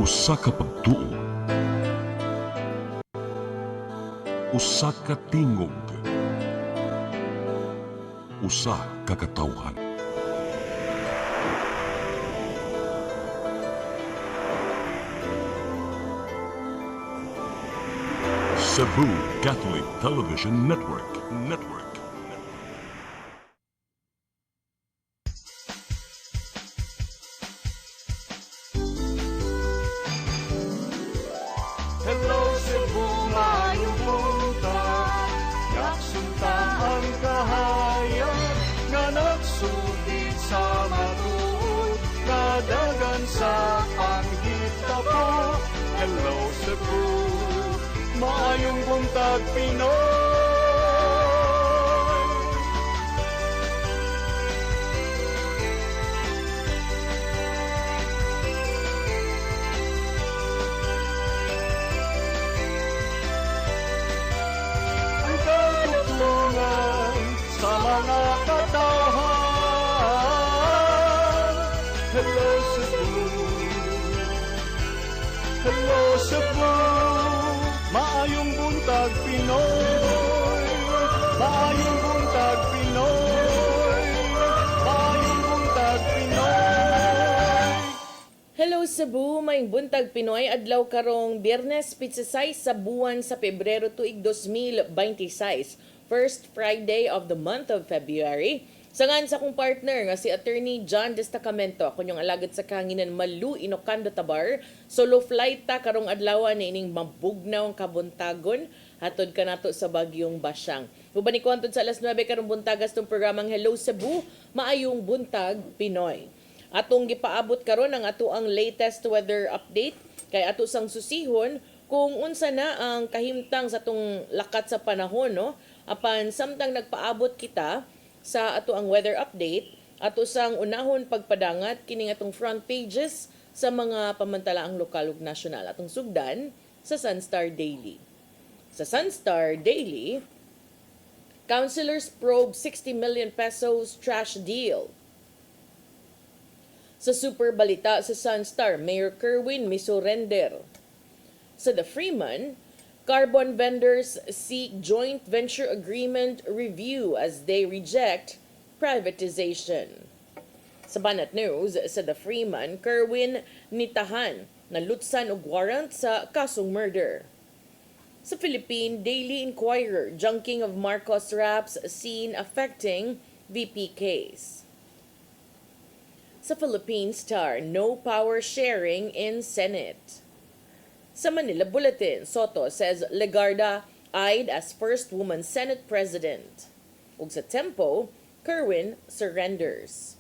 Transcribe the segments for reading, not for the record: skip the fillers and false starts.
Usa ka pagtuo, usa ka tingog, usa ka katawhan. Cebu Catholic Television Network. Hello Cebu, maayong buntag. Yaksunta ang kahayag nga nagsugid sa matuod, nadagan sa panghitabo. Hello Cebu, maayong buntag Pinoy. Ang katutulungan sa mga katawhan. Hello Cebu, hello Cebu, maayong buntag Pinoy, maayong buntag Pinoy, maayong buntag Pinoy. Hello Cebu, may buntag Pinoy adlaw karong Biyernes 16 sa buwan sa Pebrero tuig 2026, first Friday of the month of February. Sangan sa kong partner nga si Attorney John Destacamento, ako yung alagad sa kahanginan Malu Inocando Tabar. Solo flight ta karong adlaw na ining mabugnaw ang kabuntagon hatod kanato sa bagyong Basyang. Uban ni kuantod sa alas 9 karong buntagas tong programang Hello Cebu, maayong buntag Pinoy. Atong gipaabot karon ang ato ang latest weather update kay ato sang susihon kung unsa na ang kahimtang sa atong lakat sa panahon, no? Apan samtang nagpaabot kita sa ato ang weather update, ato sang unahon pagpadangat kining atong front pages sa mga pamantalaang lokal ug nasyonal atong sugdan sa Sunstar Daily. Sa Sunstar Daily, councilors probe 60 million pesos trash deal. Sa Super Balita sa Sunstar, Mayor Kerwin misurrender. Sa The Freeman, carbon vendors seek joint venture agreement review as they reject privatization. Sa Banat News, sa The Freeman, Kerwin nitahan na lutsan og warrant sa kasong murder. Sa Philippine Daily Inquirer, junking of Marcos raps seen affecting VP case. Sa Philippine Star, no power sharing in Senate. Sa Manila Bulletin, Soto says Legarda eyed as first woman Senate President. Ug sa Tempo, Kerwin surrenders.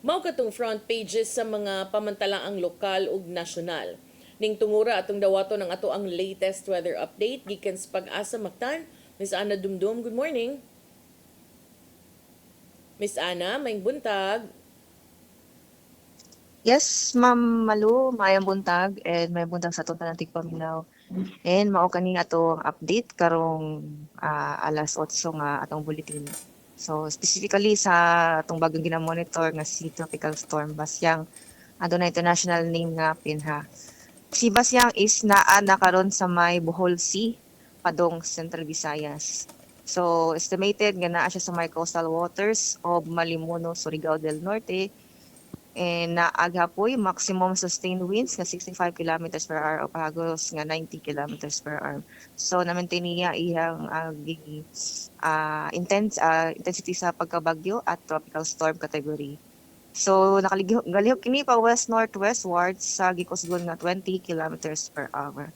Mao katong front pages sa mga pamantalaang lokal ug nasyonal. Ning tungura atong dawaton ang ato ang latest weather update gikan sa Pag-asa Mactan. Miss Ana Dumdum, good morning. Miss Ana, may buntag. Yes, Ma'am Malu, maayong buntag and may buntag sa atong tanang tigpaminaw. And mao kani atong update karong alas 8 nga atong bulletin. So specifically sa atong bagong ginamonitor nga si Tropical Storm Basyang, adunay international name nga Pinha. Si Basyang is naa na karon sa may Bohol Sea padong Central Visayas. So estimated nga naa siya sa may coastal waters of Malimuno, Surigao del Norte, and naaghapoy maximum sustained winds nga 65 kilometers per hour o pahagos nga 90 kilometers per hour. So na-maintain niya iyang intensity sa pagkabagyo at tropical storm category. So nakalihok kini pa west northwestward sa gikusgon nga 20 kilometers per hour.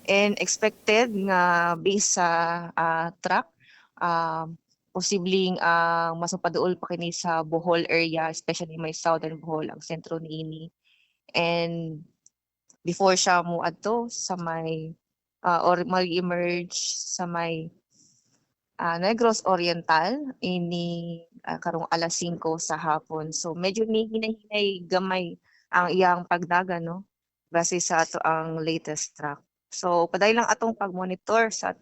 And expected nga based sa track, posibleng masupaduol pa kini sa Bohol area, especially may southern Bohol ang sentro niini. And before siya moadto sa may or mag-emerge sa may Negros Oriental ini karong alas 5 sa hapon. So medyo ni hinay-hinay gamay ang iyang pagdagan, no, base sa ato ang latest track. So paday lang atong pag-monitor sa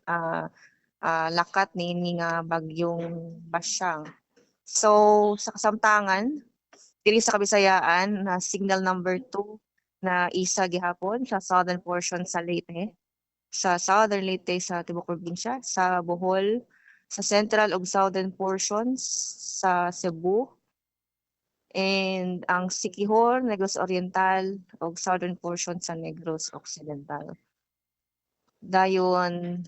lakat niini nga bagyong Basyang. So sa kasamtangan diri sa Kabisayaan na signal number 2 na isa gihapon sa southern portion sa Leyte, sa southern Leyte sa tibuok probinsya, sa Bohol, sa central ug southern portions sa Cebu, and ang Siquijor, Negros Oriental ug southern portion sa Negros Occidental. Dayon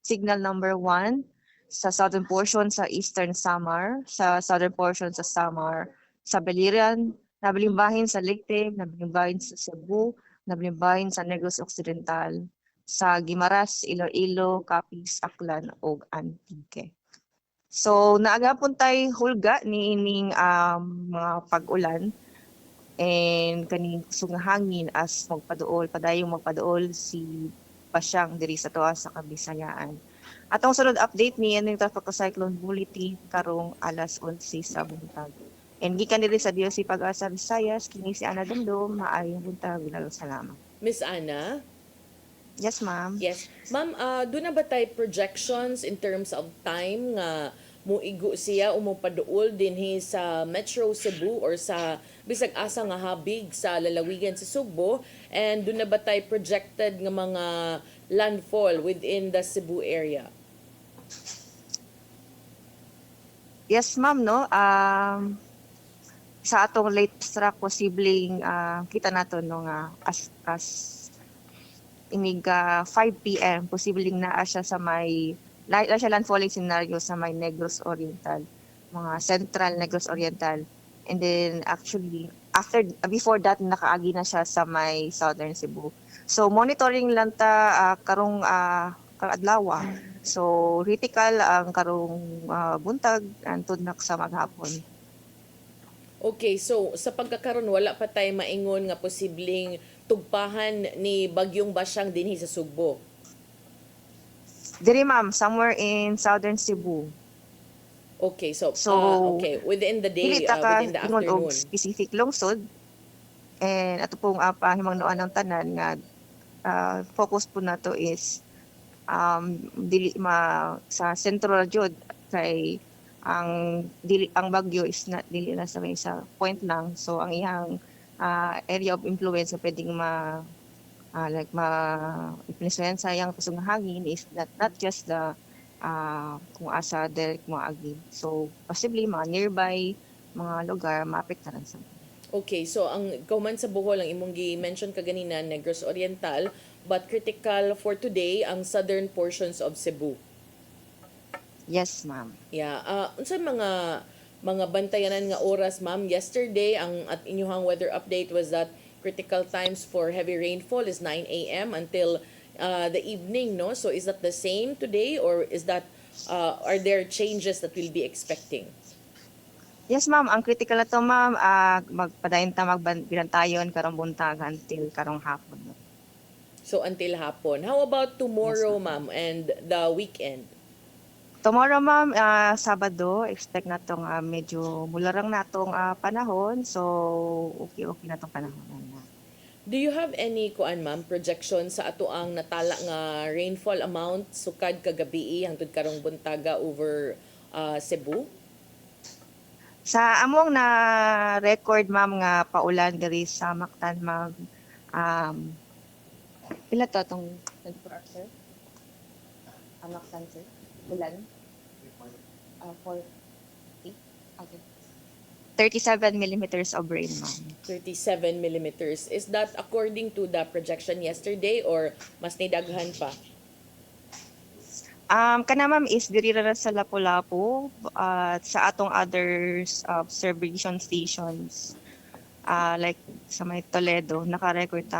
signal number 1 sa southern portion sa Eastern Samar, sa southern portion sa Samar, sa Biliran, nabilimbahin sa Leyte, nabilimbahin sa Cebu, nabilimbahin sa Negros Occidental, sa Guimaras, Iloilo, Capiz, Aklan ug Antique. So naagapon tay hulga ni ining mga pag-ulan and kaning kusog nga hangin as padayong magpaduol si Pasyang diri sa tuwa sa Kabisayaan. Atong sunod update ni ining tropical cyclone bulletin karong alas 11 sa buntag. And gikan diri sa DOC Pag-asa Visayas kini si Ana Dumdum, maayong buntag, bilang salamat. Miss Ana? Yes, ma'am. Yes. Ma'am, doon na ba tayo projections in terms of time nga muigo siya o mopaduol dinhi sa Metro Cebu or sa bisag asa nga habig sa lalawigan sa Sugbo, and doon na ba tayo projected nga mga landfall within the Cebu area? Yes, ma'am, no. Sa atong latest track posibleng kita nato no nga as inig 5 PM posibleng naa siya sa may siya landfalling scenario sa may Negros Oriental, mga central Negros Oriental. And then actually before that nakaagi na siya sa may southern Cebu. So monitoring lang ta karong adlaw. So critical ang karong buntag antud na sa maghapon. Okay, so sa pagkakaroon wala pa tayo maingon nga posibleng tugpahan ni Bagyong Basyang dinhi sa Sugbo. Diri ma'am, somewhere in southern Cebu. Okay, so okay, within the Dili day, ta ka within the ingon og afternoon. specific lungsod. And ato pong pahimangnuan ng tanan nga focus po nato is dili sa sentro jud kay ang bagyo is not dili na sa may sa point lang, so ang iyang area of influence na pwedeng influensya yang kusog nga hangin is not just the kung asa direct mo agi, so possibly mga nearby mga lugar maapektahan sa. Okay, so ang kauman sa Bohol, ang imong gi-mention kaganina, Negros Oriental, but critical for today ang southern portions of Cebu. Yes, ma'am. Yeah, unsa mga bantayanan nga oras, ma'am? Yesterday ang at inyong weather update was that critical times for heavy rainfall is 9 a.m. until the evening, no? So is that the same today, or is that are there changes that we'll be expecting? Yes, ma'am. Ang critical na to, ma'am, magpadayon ta magbilantayon karong buntag until karong hapon. So until hapon. How about tomorrow, Yes, ma'am, and the weekend? Tomorrow, ma'am, Sabado, expect na tong medyo mularang na tong panahon. So, okay na tong panahon. Do you have any ma'am, projection sa ato ang natala nga rainfall amount sukad kagabi hangtod karong buntaga over Cebu? Sa among na record, ma'am, nga paulan diri sa Mactan, ma'am, pila to tong 24 hours, sir? Mactan, sir? Ulan? 40? Okay. 37 millimeters of rain, ma'am. 37 millimeters. Is that according to the projection yesterday or mas nidaghan pa? Kana ma'am is diri ra sa Lapu-Lapu at sa atong other observation stations like sa may Toledo naka-record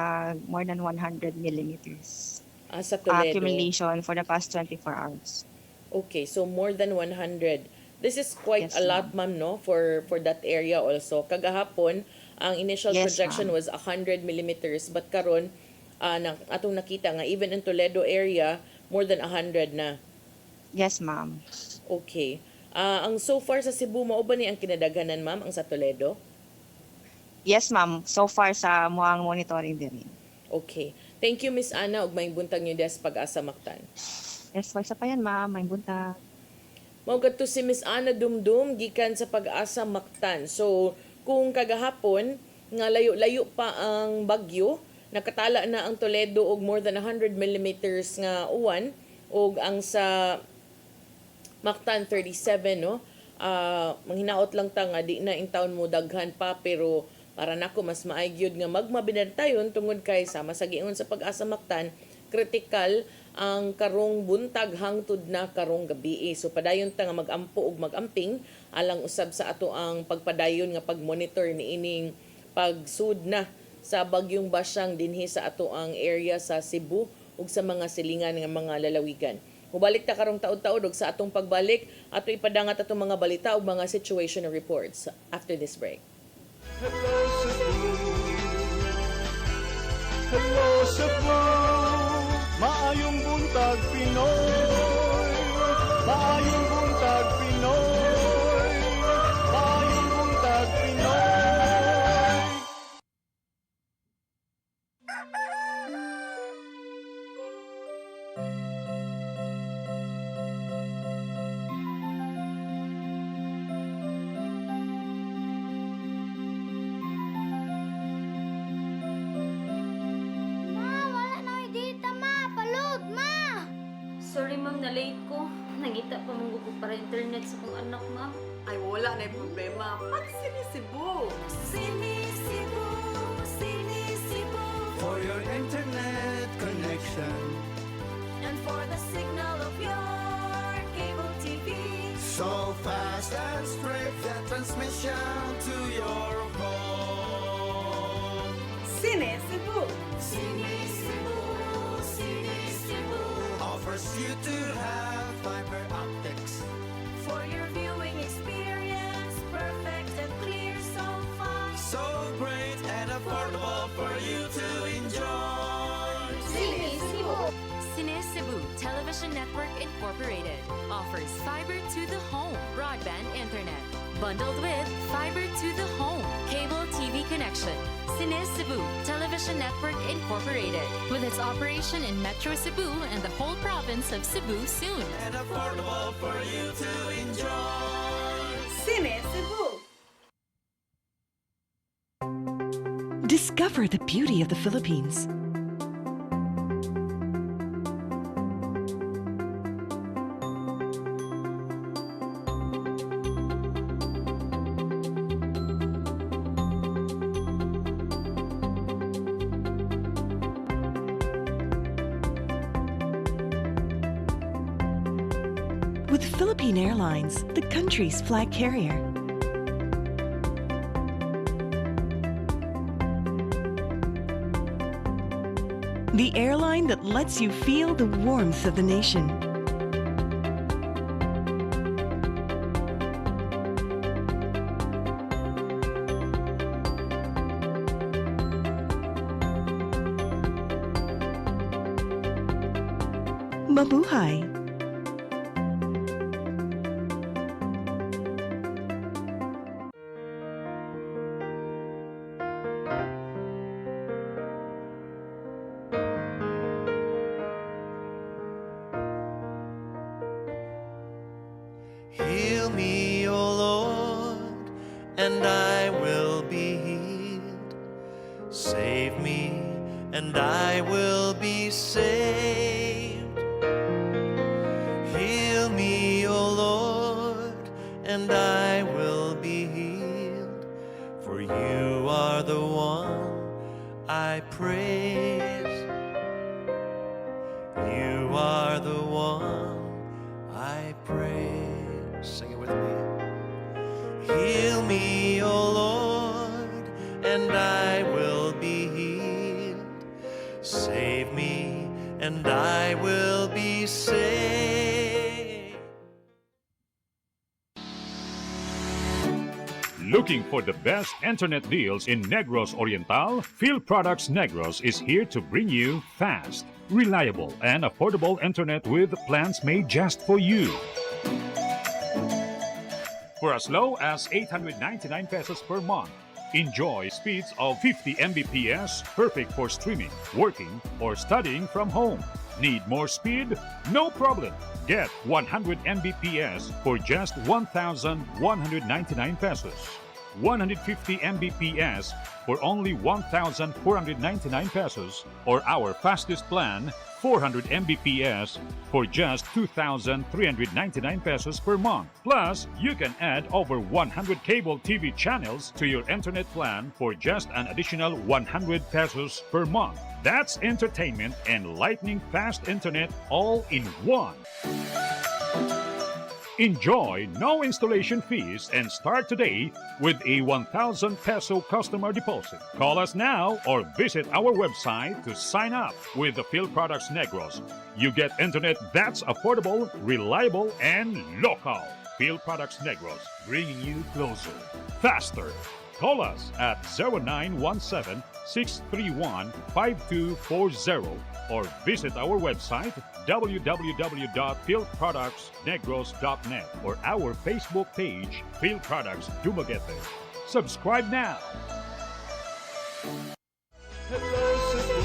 more than 100 millimeters Sa Toledo. accumulation for the past 24 hours. Okay, so more than 100. This is quite Yes, a lot, ma'am, no? For that area also. Kagahapon, ang initial Yes, projection ma'am. was 100 millimeters, but karon atong nakita nga even in Toledo area, more than 100 na. Yes, ma'am. Okay. Ang so far sa Cebu, mao ba ni ang kinadaghanan, ma'am, ang sa Toledo? Yes, ma'am. So far sa muang monitoring din. Okay. Thank you, Miss Ana, ug may buntag niyo des Pag-asa Mactan. Yes, sa pa yan, ma'am. May buntag. Mao kadto si Miss Ana Dumdum gikan sa Pag-asa Mactan. So, kung kagahapon nga layo-layo pa ang bagyo, nakatala na ang Toledo og more than 100 millimeters nga uwan og ang sa Mactan 37 no. Manghinaot lang ta nga di na in town mo daghan pa, pero para nako mas maagyod nga magmabinantayon tungod kay sama sa giingon sa Pag-asa Mactan, critical ang karong buntag hangtod na karong gabi. So padayon ta nga magampo ug magamping alang usab sa ato ang pagpadayon nga pagmonitor niining pagsud na sa bagyong Basyang dinhi sa ato ang area sa Cebu ug sa mga silingan nga mga lalawigan. Mubalik ta karong taud-taud ug sa atong pagbalik ato ipadangat atong mga balita ug mga situational reports after this break. Hello Cebu, hello Cebu, maayong buntag Pinoy, maayong buntag Pinoy, maayong buntag Pinoy. Ma, wala na yung data, ma. Palud, ma. Sorry ma'am, na-late ko. Nangita pa mong gusto para internet sa kong anak, ma'am. Ay, wala na yung problema. Pag-sinisibo. Sinisibo, sinisibo. For your internet connection. And for the signal of your cable TV. So fast and straight, the transmission to your home. Sinisibo. Sinisibo, sinisibo. Offers you to have fiber optics. For your viewing experience, perfect and clear so far. So great and affordable for you to enjoy. Sinisibo. Cine Cebu Television Network Incorporated offers fiber to the home broadband internet bundled with fiber to the home cable TV connection. Cine Cebu Television Network Incorporated with its operation in Metro Cebu and the whole province of Cebu soon. And affordable for you to enjoy. Sinisibo. Discover the beauty of the Philippines. With Philippine Airlines, the country's flag carrier. The airline that lets you feel the warmth of the nation. Mabuhay! Heal me, O Lord, and I will be healed. Save me, and I will be saved. Heal me, O Lord, and I will be healed. For you are the one I praise. You are the one I praise. Sing it with me. Heal me, O Lord, and I will be healed. Save me, and I will be saved. Looking for the best internet deals in Negros Oriental? Field Products Negros is here to bring you fast, reliable, and affordable internet with plans made just for you. For as low as 899 pesos per month, enjoy speeds of 50 Mbps, perfect for streaming, working, or studying from home. Need more speed? No problem. Get 100 Mbps for just 1,199 pesos. 150 Mbps for only 1,499 pesos, or our fastest plan, 400 Mbps for just 2,399 pesos per month. Plus, you can add over 100 cable TV channels to your internet plan for just an additional 100 pesos per month. That's entertainment and lightning fast internet all in one. Enjoy no installation fees and start today with a 1,000 peso customer deposit. Call us now or visit our website to sign up with the Phil Products Negros. You get internet that's affordable, reliable, and local. Phil Products Negros, bringing you closer, faster. Call us at 0917-631-5240 or visit our website www.philproductsnegros.net or our Facebook page, Phil Products Dumaguete. Subscribe now. Hello Cebu,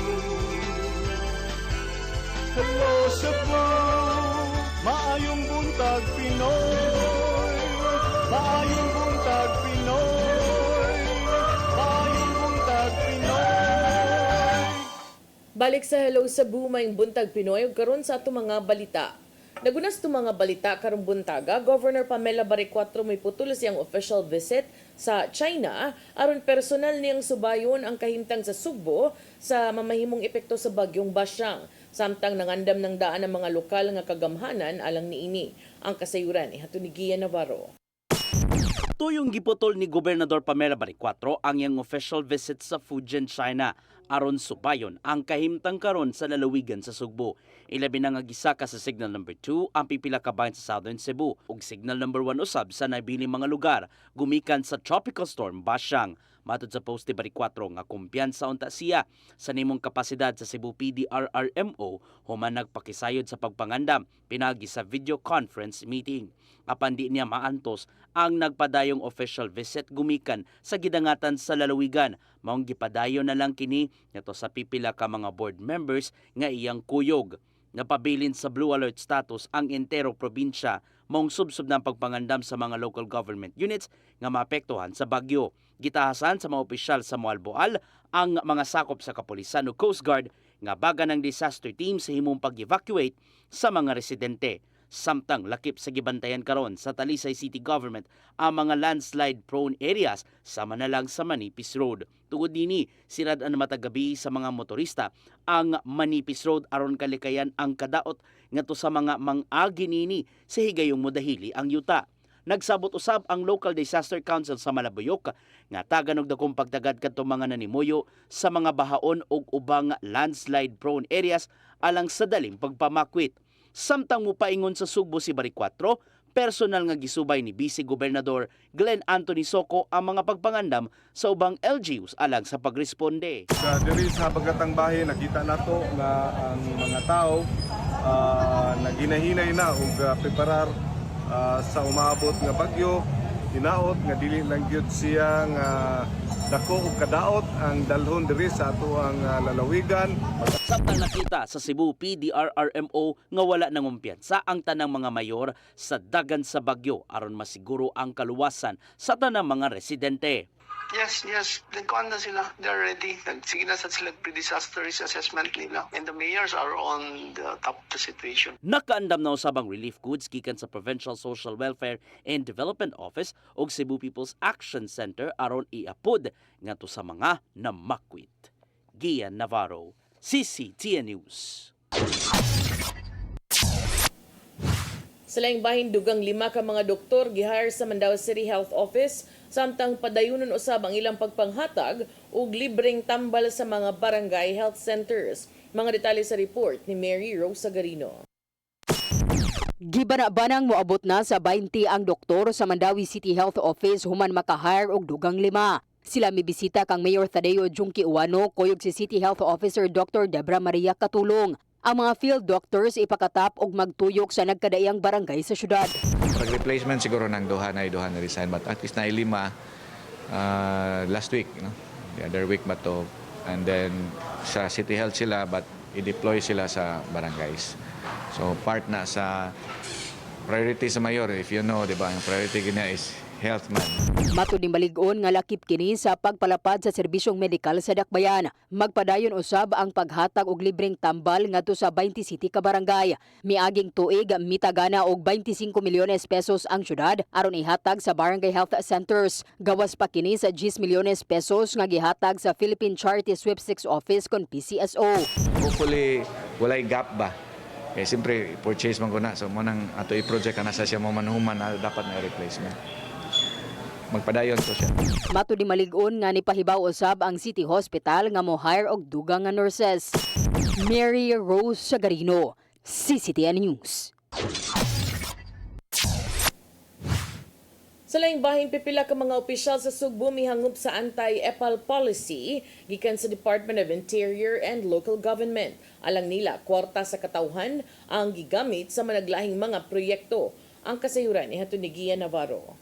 hello Cebu, maayong buntag Pinoy, maayong buntag Pinoy, maayong buntag Pinoy. Balik sa Hello Cebu, may buntag Pinoy, ug karon sa ato mga balita. Nagunas to mga balita karong buntaga, Governor Pamela Baricuatro may putol siyang official visit sa China aron personal niyang subayon ang kahimtang sa Sugbo sa mamahimong epekto sa bagyong Basyang. Samtang nangandam ng daan ang mga lokal nga kagamhanan alang niini. Ang kasayuran ihatod ni Gia Navarro. Tuyong giputol ni Gobernador Pamela Baricuatro ang iyang official visit sa Fujian, China aron subayon ang kahimtang karon sa lalawigan sa Sugbo. Ilabi na nga gisaka sa signal number 2 ang pipila ka bahin sa Southern Cebu ug signal number 1 usab sa nabiling mga lugar gumikan sa tropical storm Basyang. Matod sa post ni Baricuatro nga kumpiyansa unta siya sa nimong kapasidad sa Cebu PDRRMO human nagpakisayod sa pagpangandam pinagi sa video conference meeting. Apan di niya maantos ang nagpadayong official visit gumikan sa gidangatan sa lalawigan. Maong gipadayon na lang kini nito sa pipila ka mga board members nga iyang kuyog. Napabilin sa blue alert status ang entero probinsya maong subsub ng pagpangandam sa mga local government units nga maapektuhan sa bagyo. Gitahasan sa mga opisyal sa Moalboal ang mga sakop sa kapulisan o Coast Guard nga baga ng disaster team sa himong pag-evacuate sa mga residente. Samtang lakip sa gibantayan karon sa Talisay City Government ang mga landslide prone areas sama na lang sa Manipis Road. Tungod dini, sirad-an matagabi sa mga motorista ang Manipis Road aron kalikayan ang kadaot ngadto sa mga mang-agi nini sa higayong modahili ang yuta. Nagsabot usab ang Local Disaster Council sa Malabuyok nga tagan og dakong pagtagad kadto mga nanimuyo sa mga bahaon ug ubang landslide prone areas alang sa daling pagpamakwit. Samtang mupaingon sa Sugbo si Baricuatro, personal nga gisubay ni Vice Gobernador Glenn Anthony Soco ang mga pagpangandam sa ubang LGUs alang sa pagresponde. Sa diri sa Bagatang Bahin nakita nato nga ang mga tao naginahinay na ug preparar sa umaabot nga bagyo, hinaot nga dili lang gyud siya nga dako ug kadaot ang dalhon diri sa ato ang lalawigan. Samtang nakita sa Cebu PDRRMO nga wala nangumpiyansa ang tanang mga mayor sa dagan sa bagyo aron masiguro ang kaluwasan sa tanang mga residente. Yes. Nagkuhan na sila. They're ready. Sige na sa sila pre-disaster risk assessment nila. And the mayors are on the top of the situation. Nakaandam na usabang relief goods gikan sa Provincial Social Welfare and Development Office ug Cebu People's Action Center aron iapod ngadto sa mga namakwit. Gian Navarro, CCTN News. Sa laing bahin dugang 5 ka mga doktor gihire sa Mandaue City Health Office samtang padayunon usab ang ilang pagpanghatag ug libreng tambal sa mga barangay health centers. Mga detalye sa report ni Mary Rose Sagarino. Gibana-banang moabot na sa 20 ang doktor sa Mandaue City Health Office human makahire og dugang 5. Sila mibisita kang Mayor Tadeo Junki Uwano kuyog si City Health Officer Dr. Debra Maria Katulong. Ang mga field doctors ipakatap og magtuyok sa nagkadaiyang barangay sa syudad. Pag-replacement siguro ng duha na resign but at least na 5 last week, the other week ba to, and then sa City Health sila but i-deploy sila sa barangays. So part na sa priority sa mayor, if you know, di ba, yung priority niya is health man. Matud ni malig-on nga lakip kini sa pagpalapad sa serbisyong medikal sa Dakbayan. Magpadayon usab ang paghatag og libreng tambal ngadto sa 20 city ka barangay. Miaging tuig mitagana og 25 milyones pesos ang syudad aron ihatag sa barangay health centers. Gawas pa kini sa 10 milyones pesos nga gihatag sa Philippine Charity Sweepstakes Office kon PCSO. Hopefully walay gap ba. Siyempre purchase man ko na so mo nang ato i-project kana sa siya mo manhuman na dapat na replacement. Magpadayon to siya. Matud ni malig-on nga nipahibaw usab ang City Hospital nga mo-hire og dugang nga nurses. Mary Rose Sagarino, CCTN News. Sa laing bahing pipila ka mga opisyal sa Sugbo mihangup sa anti-EPAL policy gikan sa Department of Interior and Local Government. Alang nila, kwarta sa katawhan ang gigamit sa managlahing mga proyekto. Ang kasayuran ni hatun ni Gian Navarro.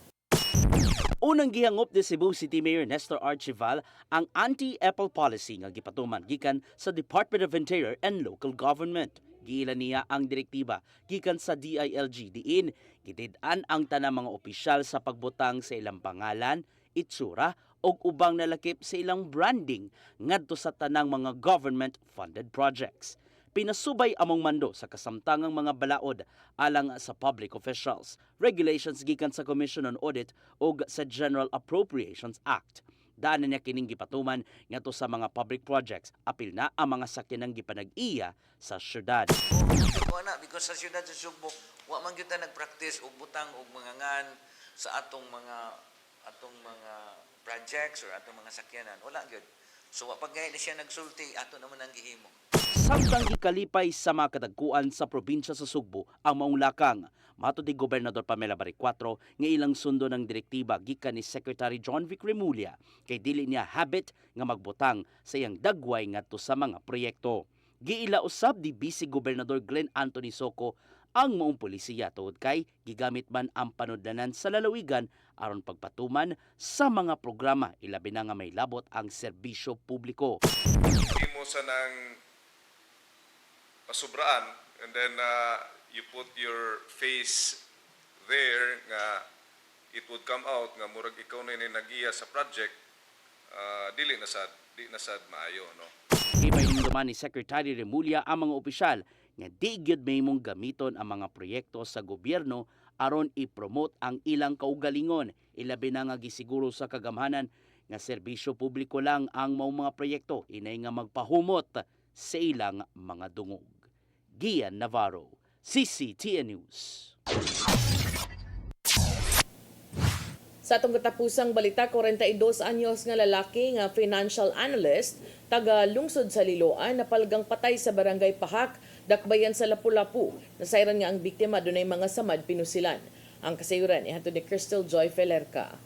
Unang gihangop ni Cebu City Mayor Nestor Archival ang anti-EPAL policy nga gipatuman gikan sa Department of Interior and Local Government. Giilan niya ang direktiba gikan sa DILG diin gitid-an ang tanang mga opisyal sa pagbutang sa ilang pangalan, itsura ug ubang nalakip sa ilang branding ngadto sa tanang mga government-funded projects. Pinasubay among mando sa kasamtangang mga balaod alang sa public officials, regulations gikan sa Commission on Audit ug sa General Appropriations Act. Daanan niya kining gipatuman ngadto sa mga public projects, apil na ang mga sakyanang gipanag-iya sa syudad. Wala, because sa syudad sa Sugbo, wa man gyud ta nagpractice og butang og mga ngan sa atong mga projects or atong mga sakyanan. Wala gyud. So wa pagay na siya nagsulti, ato naman ang gihimo. Samtang gikalipay sa mga kadagkuan sa probinsya sa Sugbo ang maong lakang, matud ni Gobernador Pamela Baricuatro nga ilang sundo ng direktiba gikan ni Secretary John Vic Remulla kay dili niya habit nga magbutang sa iyang dagway ngadto sa mga proyekto. Giila usab di Vice Gobernador Glenn Anthony Soco ang maong polisiya tungod kay gigamit man ang panudlanan sa lalawigan aron pagpatuman sa mga programa ilabi na nga may labot ang serbisyo publiko. Hindi mo sa nang pasubraan and then you put your face there nga it would come out nga murag ikaw na nagiya sa project, di na sad maayo, no? Ipahinduman ni Secretary Remulla ang mga opisyal nga di gyud mahimong gamiton ang mga proyekto sa gobyerno aron i-promote ang ilang kaugalingon, ilabi na nga gisiguro sa kagamhanan nga serbisyo publiko lang ang mga proyekto inay nga magpahumot sa ilang mga dungog. Gian Navarro, CCTN News. Sa atong katapusang balita, 42 anyos nga lalaki nga financial analyst taga lungsod sa Liloan napalgang patay sa barangay Pahak, Dakbayan sa Lapu-Lapu. Nasayran nga ang biktima dunay mga samad pinusilan. Ang kasayuran ihatod ni Crystal Joy Felerca.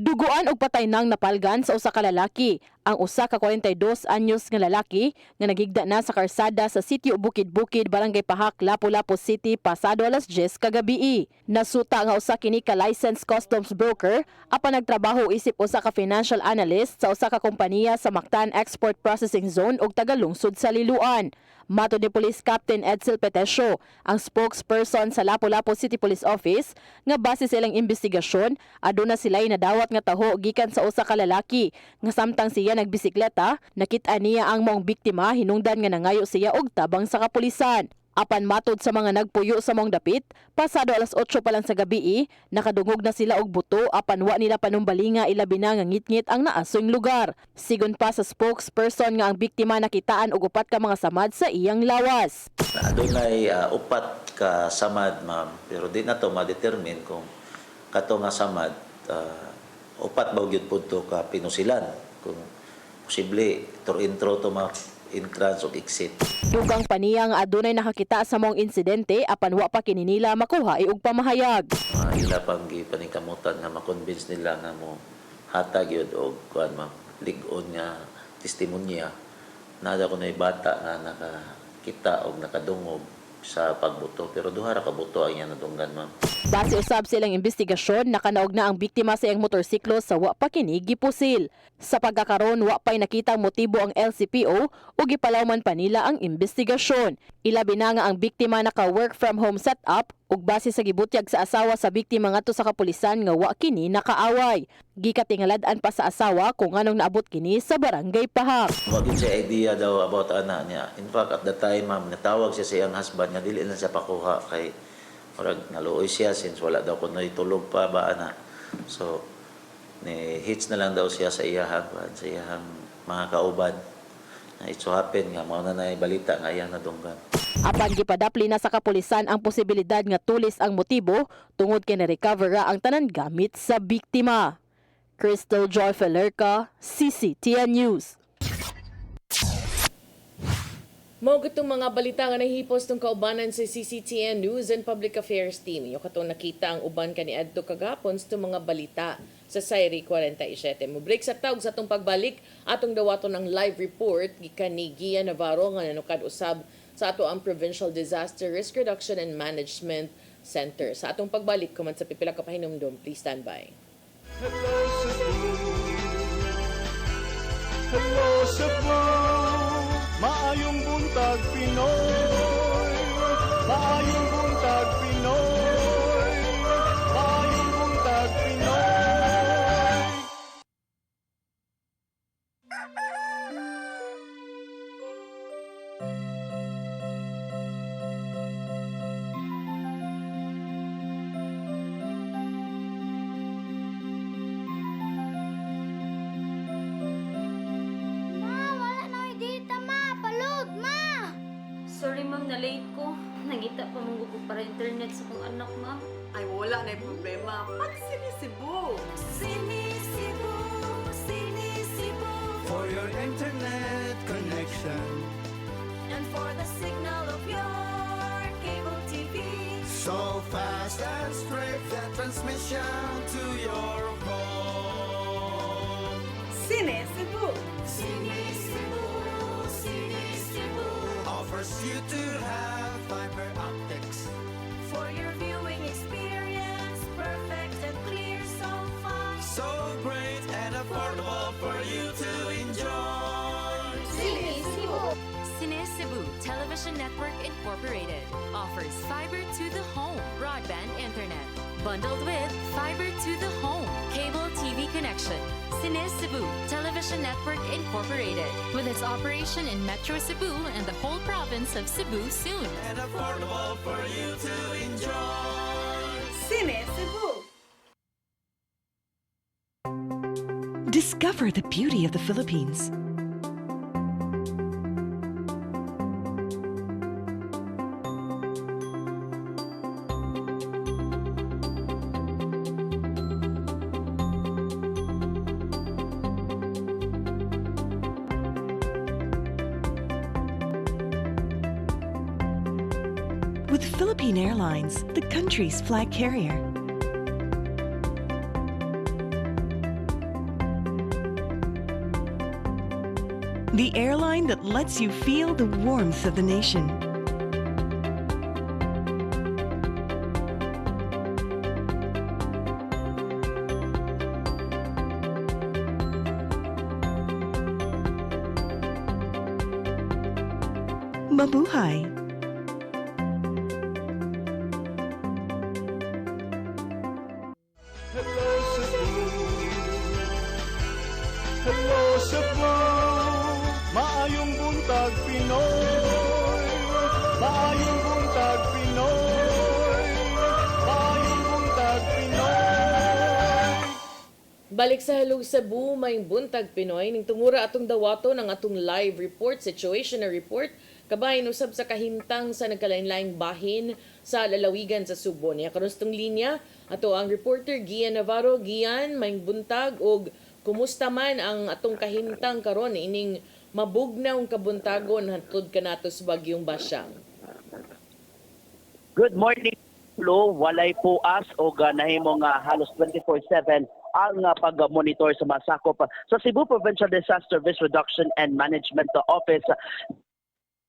Duguan og patay nang napalgan sa usa ka lalaki. Ang usa ka 42 anyos nga lalaki nga nagigda na sa karsada sa sitio Bukid-Bukid, Barangay Pahak, Lapu-Lapu City pasado alas 10 kagabi. Nasuta nga usa kini ka licensed customs broker apan nagtrabaho isip usa ka financial analyst sa usa ka kompanya sa Mactan Export Processing Zone ug tagalungsod sa Liloan. Matud ni Police Captain Edsel Petesio, ang spokesperson sa Lapu-Lapu City Police Office, nga base sa ilang investigasyon, aduna sila'y nadawat nga taho gikan sa usa ka lalaki nga samtang siya nagbisikleta, nakita niya ang maong biktima hinungdan nga nangayo siya og tabang sa kapulisan. Apan matod sa mga nagpuyo sa maong dapit, pasado alas 8 pa lang sa gabi, nakadungog na sila og buto apan wa nila panumbalinga ilabi na nga ngit-ngit ang naasoyng lugar. Sigon pa sa spokesperson nga ang biktima nakitaan og upat ka mga samad sa iyang lawas. Adunay upat ka samad, ma'am, pero di na to ma-determine kung kato nga samad upat ba gyud pudto ka pinusilan kung posible intro to entrance o exit. Dugang pa niya nga adunay nakakita sa mong insidente apan wa pa kini nila makuha og pamahayag. Ila pang gipaningkamutan nga ma-convince nila nga mo hatag yun og kuan lig-on nga testimonya. Nada ko na bata nga nakakita og nakadungog sa pagbuto pero duha ra ka buto ang iya nadunggan, ma'am. Base usab silang investigasyon, nakanaog na ang biktima sa iyang motorsiklo sa wa pa kini gipusil. Sa pagkakaroon wa pay nakitang motibo ang LCPO ug gipalawman pa nila ang investigasyon. Ilabi na nga ang biktima naka-work from home setup ug base sa gibutyag sa asawa sa biktima ngadto sa kapulisan nga wa kini nakaaway. Gikatingaladan pa sa asawa kung anong naabot kini sa barangay Pahak. Wagin siya idea daw about anak niya. In fact, at the time, ma'am, natawag siya sa iyang husband nga dili na siya pakuha kay murag naluoy siya since wala daw kuno itulog pa ba ana. So ni hits na lang daw siya sa iyahang mga kauban. It so happen nga mao na balita nga iyang nadunggan. Apan gipadapli na sa kapulisan ang posibilidad nga tulis ang motibo tungod kay na-recover ra ang tanan gamit sa biktima. Crystal Joy Felerca, CCTN News. Mao gitong mga balita nga nahipos tong kaubanan sa CCTN News and Public Affairs Team. Yo katong nakita ang uban kaniadto kagapon sa mga balita sa Sayri 47. Mo break sa tawag sa atong pagbalik atong dawaton ng live report gikan ni Gia Navarro nga nanukad usab sa ato ang Provincial Disaster Risk Reduction and Management Center. Sa atong pagbalik kuman sa pipila ka pahinumdom, please stand by. Hello Cebu, hello Cebu, maayong buntag Pinoy, maayong buntag Pinoy, maayong buntag Pinoy. Sorry ma'am, na late ko. Nangita pa mong gusto para internet sa kong anak ma'am. Ay, wala na problema. Pag sinisibo. Sinisibo, sinisibo. For your internet connection, And for the signal of your cable TV. so fast and straight the transmission to your home. Sinisibo. Sinisibo, sinisibo. Offers you to have fiber optics. For your viewing experience, perfect and clear so fast. So great and affordable for you to enjoy. Sinisibo. Cine Cebu Television Network Incorporated offers fiber to the home broadband internet. Bundled with fiber to the home cable TV connection. Cine Cebu Television Network Incorporated with its operation in Metro Cebu and the whole province of Cebu soon. And affordable for you to enjoy. Sinisibo. Discover the beauty of the Philippines. With Philippine Airlines, the country's flag carrier. The airline that lets you feel the warmth of the nation. Mabuhay! Hello Cebu, hello Cebu, maayong buntag Pinoy, maayong buntag Pinoy, maayong buntag Pinoy. Balik sa Hello Cebu, may buntag Pinoy ning tungura atong dawato ng atong live report, situational report kabahin usab sa kahimtang sa nagkalain-laing bahin sa lalawigan sa Subo. Niya karustong linya ato ang reporter Gian Navarro. Gian, may buntag og kumusta man ang atong kahimtang karon ining mabugnaw kabuntagon hantud kanato sa bagyong Basyang. Good morning, Lo. Walay puas o nahimong halos 24/7 ang pag-monitor sa mga sakop sa Cebu Provincial Disaster Risk Reduction and Management Office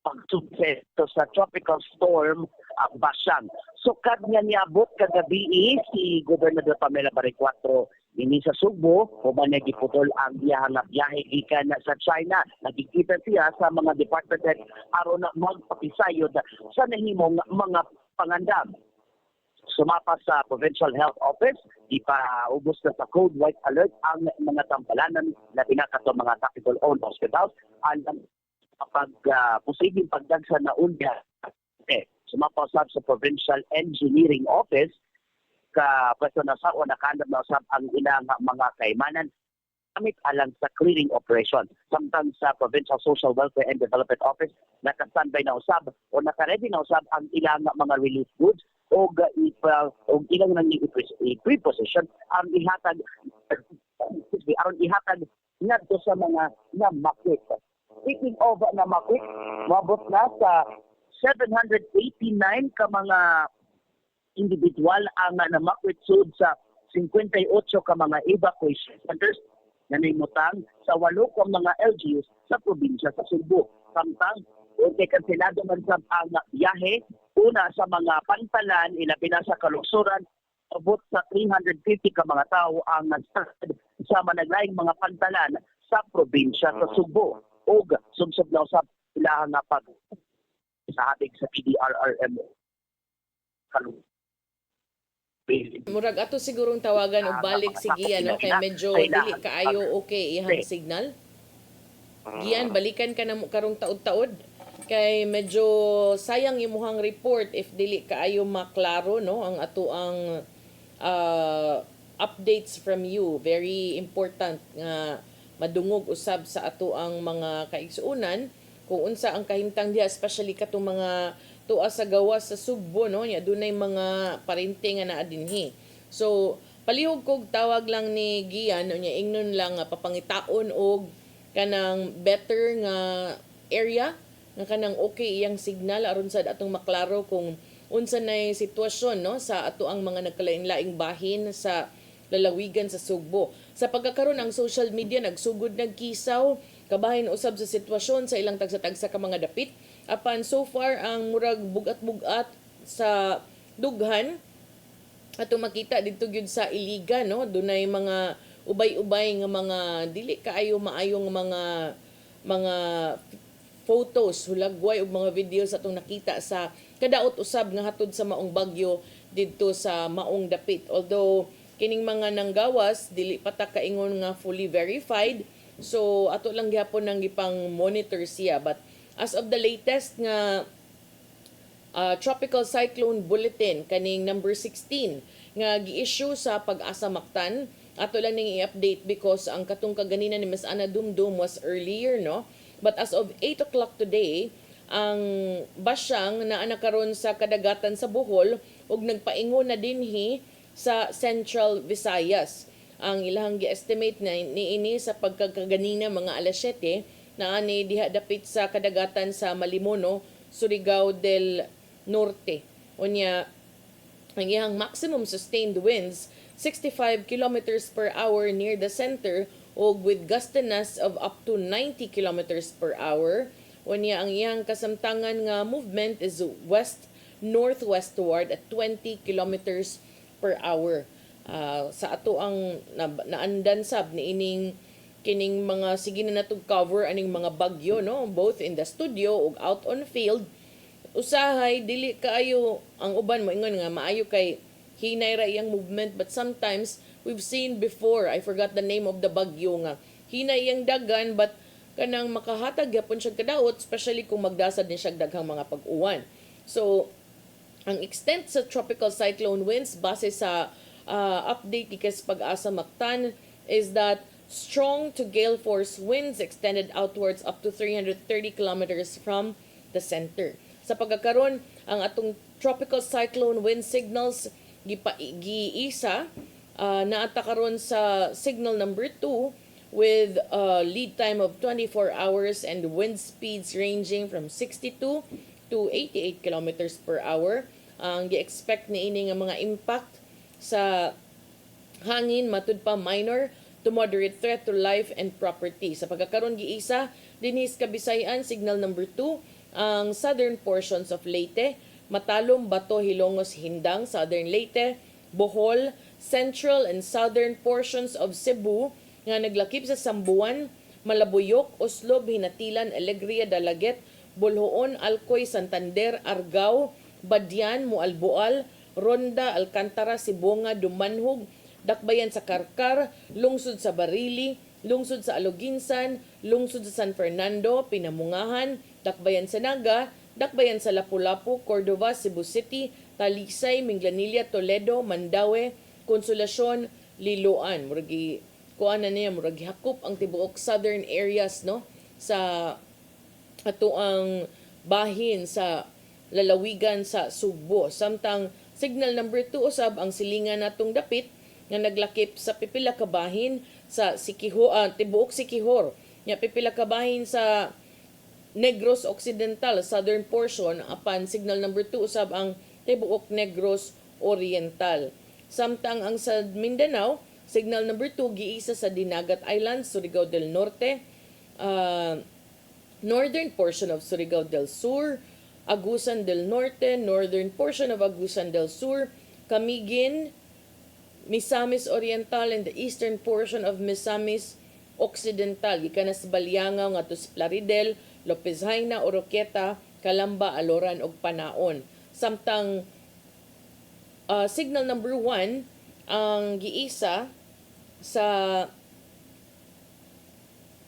pagtugpet sa tropical storm Basyang. Sukad nga niabot kagabi si Gobernador Pamela Baricuatro Ini sa Sugbo, human na giputol ang iyang biyahe gikan sa China. Nagkikita siya sa mga department head aron na magpapisayod sa nahimong mga pangandam. Sumapa sa Provincial Health Office, ipaubos na sa Code White Alert ang mga tampalanan na pinakato mga capital-owned hospitals ang posibleng pagdagsa na unya. Sumapa sa Provincial Engineering Office, ka pwesto na sa o nakandam na usab ang ilang mga kaimanan gamit alang sa clearing operation. Samtang sa Provincial Social Welfare and Development Office, naka-standby na usab o naka-ready na usab ang ilang mga relief goods o ilang nang i-preposition ang ihatag aron ihatag ngadto sa mga namakit. Speaking of namakit, mabot na sa 789 ka mga individual ang namakwit sud sa 58 ka mga evacuation centers na naimutang sa 8 ka mga LGUs sa probinsya sa Sugbo. Samtang kansilado man sa ang biyahe una sa mga pantalan ilabi na sa kalungsuran abot sa 350 ka mga tao ang nagstad sa managlaing mga pantalan sa probinsya sa Sugbo ug sumsub na usab sila nga pag sa ating sa PDRRM Murag ato sigurong tawagan og balik si Gian no kay medyo dili kaayo okay iyang signal. Gian, balikan ka na mo karong taod-taod kay medyo sayang imuhang report if dili kaayo maklaro no ang ato ang updates from you. Very important nga madungog usab sa ato ang mga kaigsuunan kung unsa ang kahimtang diha, especially katong mga tuwa sa gawas sa Sugbo no nya dunay mga parente nga naa dinhi. So palihog kog tawag lang ni Gian nya ingnon lang papangitaon og kanang better nga area nga kanang okay iyang signal aron sad atong maklaro kung unsa nay sitwasyon no sa ato ang mga nagkalain-laing bahin sa lalawigan sa Sugbo. Sa pagkakaroon ang social media nagsugod nagkisaw kabahin usab sa sitwasyon sa ilang tagsa-tagsa ka mga dapit. Apan so far ang murag bugat-bugat sa dughan ato makita didto gyud sa Iligan no dunay mga ubay-ubay nga mga dili kaayo maayong mga photos hulagway ug mga videos atong nakita sa kadaot usab nga hatod sa maong bagyo didto sa maong dapit. Although kining mga nanggawas dili pa ta kaingon nga fully verified, so ato lang gyapon nang gipang monitor siya. But as of the latest nga tropical cyclone bulletin kaning number 16 nga gi-issue sa Pag-asa Mactan, ato lang ning i-update because ang katong kaganina ni Ms. Ana Dumdum was earlier no. But as of 8 o'clock today, ang basyang naa na karon sa kadagatan sa Bohol ug nagpaingon na dinhi sa Central Visayas. Ang ilang gi-estimate na niini sa pagkakaganina mga alas 7 na ani diha dapit sa kadagatan sa Malimono, Surigao del Norte. Unya ang iyang maximum sustained winds 65 kilometers per hour near the center o with gustiness of up to 90 kilometers per hour. Unya ang iyang kasamtangan nga movement is west-northwestward at 20 kilometers per hour. Sa ato ang naandan sab ni kining mga sige na natong cover aning mga bagyo no, both in the studio ug out on field. Usahay dili kaayo ang uban mo ingon nga maayo kay hinay ra iyang movement, but sometimes we've seen before, I forgot the name of the bagyo nga hinay iyang dagan but kanang makahatag gyapon siya kadaot, especially kung magdasad ni siya daghang mga pag-uwan. So ang extent sa tropical cyclone winds base sa update ikas Pag-asa Mactan is that strong to gale force winds extended outwards up to 330 kilometers from the center. Sa pagkakaroon, ang atong tropical cyclone wind signals giisa naata karon sa signal number 2 with a lead time of 24 hours and wind speeds ranging from 62 to 88 kilometers per hour. Ang gi-expect niini nga mga impact sa hangin matud pa minor to moderate threat to life and property. Sa pagkakaroon giisa dinhis Kabisayan signal number 2 ang southern portions of Leyte, Matalom, Bato, Hilongos, Hindang, Southern Leyte, Bohol, central and southern portions of Cebu nga naglakip sa Sambuan, Malabuyok, Oslob, Hinatilan, Alegria, Dalaget, Bolhoon, Alcoy, Santander, Argao, Badyan, Mualboal, Ronda, Alcantara, Sibonga, Dumanhog, Dakbayan sa Karkar, lungsod sa Barili, lungsod sa Aloginsan, lungsod sa San Fernando, Pinamungahan, Dakbayan sa Naga, Dakbayan sa Lapu-Lapu, Cordova, Cebu City, Talisay, Minglanilla, Toledo, Mandaue, Consolacion, Liloan. Muragi kuan na niya, muragi hakop ang tibuok southern areas no sa ato ang bahin sa lalawigan sa Sugbo. Samtang signal number 2 usab ang silingan natong dapit nga naglakip sa pipila ka bahin sa tibuok Siquijor. Nya pipila ka bahin sa Negros Occidental, southern portion, apan signal number 2 usab ang tibuok Negros Oriental. Samtang ang sa Mindanao, signal number 2 giisa sa Dinagat Islands, Surigao del Norte, northern portion of Surigao del Sur, Agusan del Norte, northern portion of Agusan del Sur, Camiguin, Misamis Oriental, and the eastern portion of Misamis Occidental. Gikan na sa Balyangaw nga to sa Plaridel, Lopez Haina, Oroqueta, Calamba, Aloran ug Panaon. Samtang signal number 1 ang giisa sa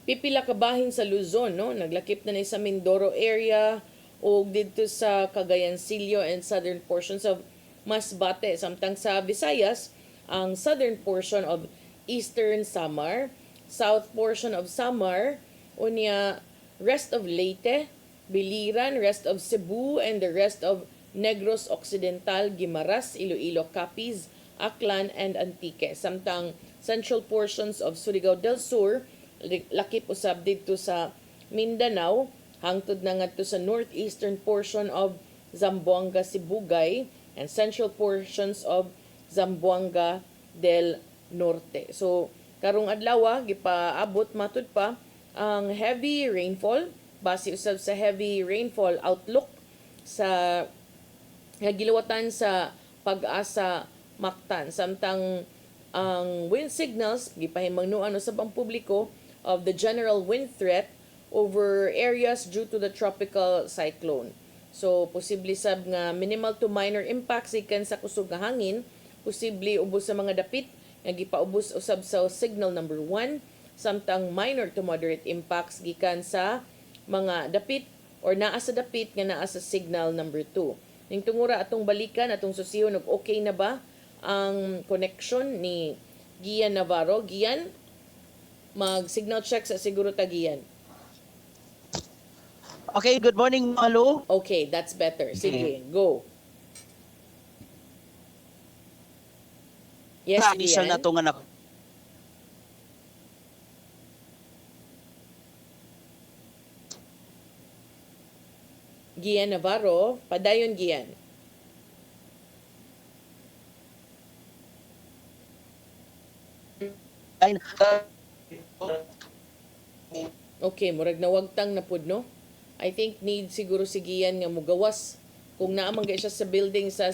pipila ka bahin sa Luzon, no? Naglakip na ni sa Mindoro area o dito sa Cagayancillo and southern portions of Masbate. Samtang sa Visayas, ang southern portion of Eastern Samar, south portion of Samar, unya rest of Leyte, Biliran, rest of Cebu, and the rest of Negros Occidental, Guimaras, Iloilo, Capiz, Aklan, and Antique. Samtang central portions of Surigao del Sur, lakip usab dito sa Mindanao, hangtod na ngadto sa northeastern portion of Zamboanga, Sibugay, and central portions of Zamboanga del Norte. So, karong adlaw gipaabot matud pa ang heavy rainfall base usab sa heavy rainfall outlook sa gilawatan sa Pag-asa Mactan. Samtang ang wind signals gipahimangnuan usab ang publiko of the general wind threat over areas due to the tropical cyclone. So, posible sab nga minimal to minor impacts ikan sa kusog nga hangin, posible ubos sa mga dapit nga gipaubos usab sa signal number 1, samtang minor to moderate impacts gikan sa mga dapit or naa sa dapit nga naa sa signal number 2. Ning tungura atong balikan atong susihon og okay na ba ang connection ni Gian Navarro. Gian, mag-signal check sa siguro ta Gian. Okay, good morning, Malu. Okay, that's better. Sige, go. Yes, initial Gian. na itong anak. Gian Navarro, padayon Gian. Okay, murag nawagtang na pud no. I think need siguro si Gian nga mugawas kung naamang siya sa building sa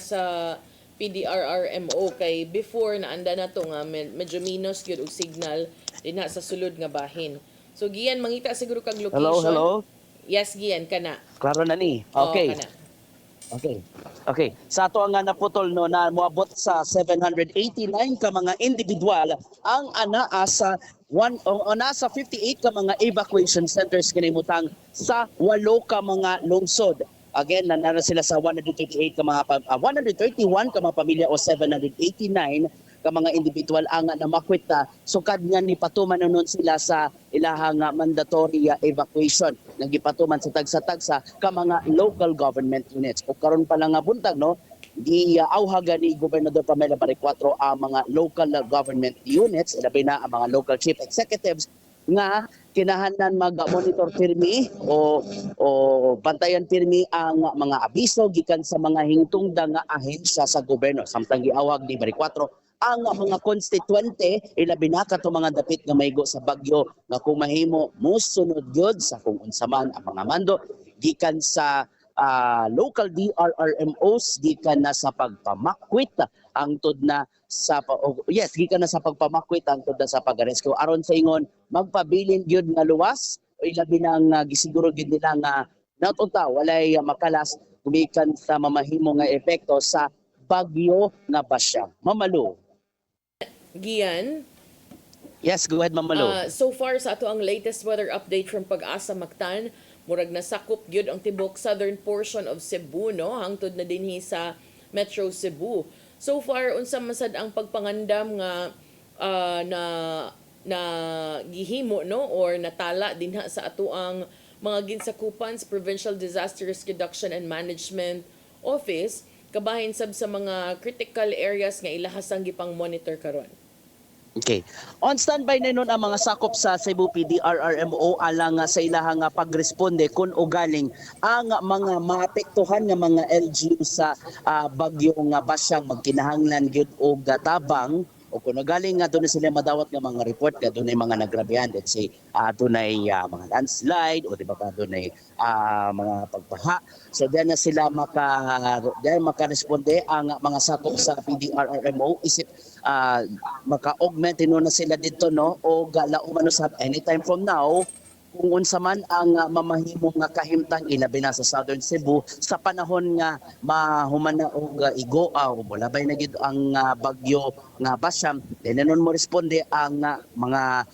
PDRRMO kay before naanda na to nga medyo minus gyud og signal dinha sa sulod nga bahin. So Gian, mangita siguro kag location. Hello. Yes, Gian, kana. Klaro na ni. Oo, Okay. kana. Okay. Sa ato nga naputol no na moabot sa 789 ka mga individual ang anaa sa nasa 58 ka mga evacuation centers kinimutang sa 8 ka mga lungsod. Again, nanara sila sa 138 ka mga 131 ka mga pamilya o 789 ka mga individual ang namakwita sukad nga ni patuman nun sila sa ilahang mandatory evacuation nagipatuman sa tagsa-tagsa ka mga local government units o karon pa lang nga buntag no giauhaga ni Gobernador Pamela Baricuatro ang mga local government units labi na ang mga local chief executives nga kinahanglan mag-monitor pirmi o bantayan pirmi ang mga abiso gikan sa mga hingtungda nga ahensya sa gobyerno samtang giawag ni Baricuatro ang mga konstituente ilabi na kato mga dapit nga maygo sa bagyo nga kung mahimo mosunod gyud sa kung unsa man ang mga mando gikan sa local DRRMOs gikan na sa pagpamakwit angtod na sa gikan na sa pagpamakwit angtod na sa pag-rescue aron sa ingon magpabilin gyud nga luwas o ilabi nang gisiguro gyud nila nga nautunta walay makalas gumikan sa mamahimo nga epekto sa bagyo nga basya. Mamalo. Gian, Yes, go ahead Mamalo. so far sa ato ang latest weather update from Pag-asa Mactan, murag nasakop gyud ang tibok southern portion of Cebu no hangtod na dinhi sa Metro Cebu. So far unsa masad ang pagpangandam nga na gihimo no or natala dinha sa ato ang mga ginsakupan sa Provincial Disaster Risk Reduction and Management Office kabahin sab sa mga critical areas nga ilahas ang gipang monitor karon. Okay. On standby na nun ang mga sakop sa Cebu PDRRMO alang sa ilahang pagresponde kung ugaling ang mga maapektuhan nga mga LGU sa bagyo nga basyang magkinahanglan gyud og tabang o kung galing nga doon sila madawat nga mga report nga doon ay mga nagrabihan, let's say doon ay mga landslide o di ba doon ay mga pagbaha, so diyan na sila makaresponde ang mga sakop sa PDRRMO isip maka-augment na sila dito no o galauman sa anytime from now kung unsa man ang mamahimong nga kahimtang ilabi na sa Southern Cebu sa panahon nga mahuman na og igo o bulabay na gid ang bagyo nga Basyam, dinon mo responde ang mga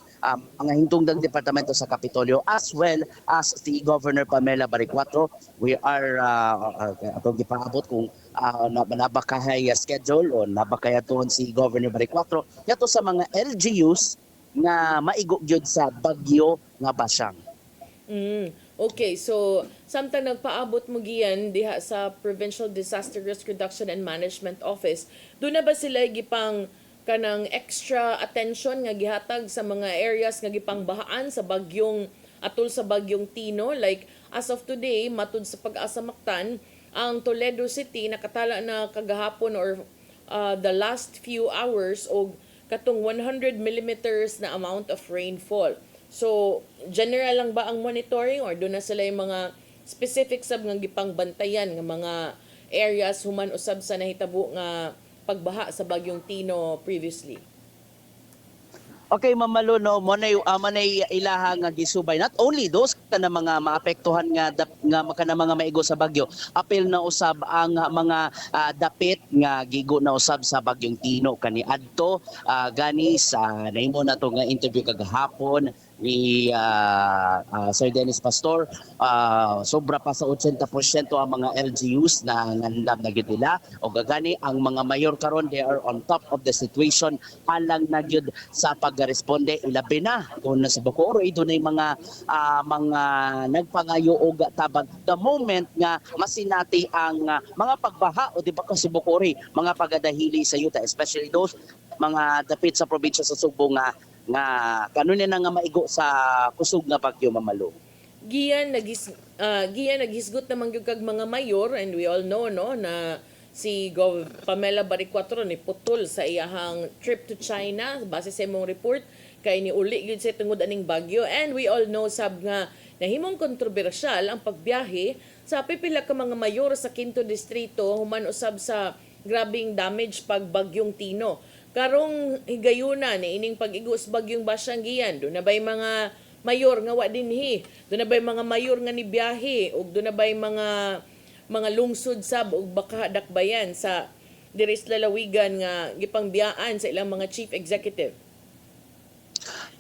hintungdang departamento sa Kapitolyo as well as si Governor Pamela Baricuatro. We are atong gipaabot kung nabakahay schedule o nabakay aton si Governor Baricuatro yato sa mga LGUs nga maigo gyud sa bagyo nga Basyang. Okay, so samtang nagpaabot mo giyan diha sa Provincial Disaster Risk Reduction and Management Office, doon na ba sila gipang kanang extra attention nga gihatag sa mga areas nga gipang bahaan sa bagyong atol sa bagyong Tino? Like as of today, matud sa Pag-asa Mactan, ang Toledo City nakatala na kagahapon or the last few hours og katong 100 millimeters na amount of rainfall. So, general lang ba ang monitoring or doon na sila yung mga specific sab nga gipang bantayan nga mga areas human usab sa nahitabo nga pagbaha sa bagyong Tino previously? Okay, Mamalo, no, manay ilaha nga gisubay. Not only those kana mga maapektuhan nga kana mga maigo sa bagyo, apil na usab ang mga dapit nga gigo na usab sa bagyong Tino kaniadto gani sa nahimo na to nga interview kagahapon ni Sir Dennis Pastor, sobra pa sa 80% ang mga LGUs na nandam na gyud nila o gagani ang mga mayor karon they are on top of the situation alang na gyud sa pagresponde ilabi na kung nasa Bacoor doon ay mga nagpangayo og tabang the moment nga masinati ang mga pagbaha o di ba kasi Bacoor mga pagadahili sa yuta especially those mga dapit sa probinsya sa Subo nga kanunin na nga maigo sa kusog nga bagyo Mamalo. Gian naghisgot naman gyud kag mga mayor and we all know no na si Pamela Baricuatro ni putol sa iyahang trip to China base sa imong report kay ni uli gyud sa tungod aning bagyo and we all know sab nga nahimong kontrobersyal ang pagbiyahe sa pipila ka mga mayor sa Quinto Distrito human usab sa grabing damage pag bagyong Tino. Karong higayuna ni ining pag-igos bagyong Basyang Gian, doon na ba'y mga mayor nga wa dinhi, doon na ba'y mga mayor nga ni biyahe, ug doon na ba'y mga lungsod sab ug baka dakbayan sa diris lalawigan nga gipangbiyaan sa ilang mga chief executive.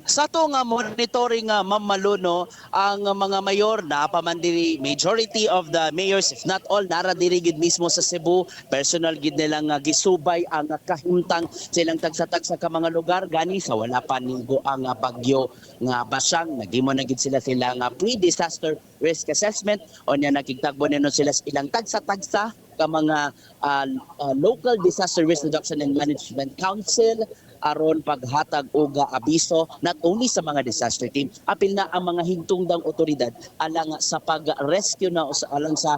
Sa to nga monitoring Mamalo no, ang mga mayor na pamandiri majority of the mayors if not all nara diri gid mismo sa Cebu personal gid nila nga gisubay ang kahimtang silang tagsa-tagsa ka mga lugar gani sa wala pa nigo ang bagyo nga Basyang nagimo na gid sila nga pre-disaster risk assessment o nya nakigtagbo nino sila ilang tagsa-tagsa ka mga local disaster risk reduction and management council aron paghatag og abiso not only sa mga disaster team apil na ang mga higtungdang otoridad alang sa pag-rescue na alang sa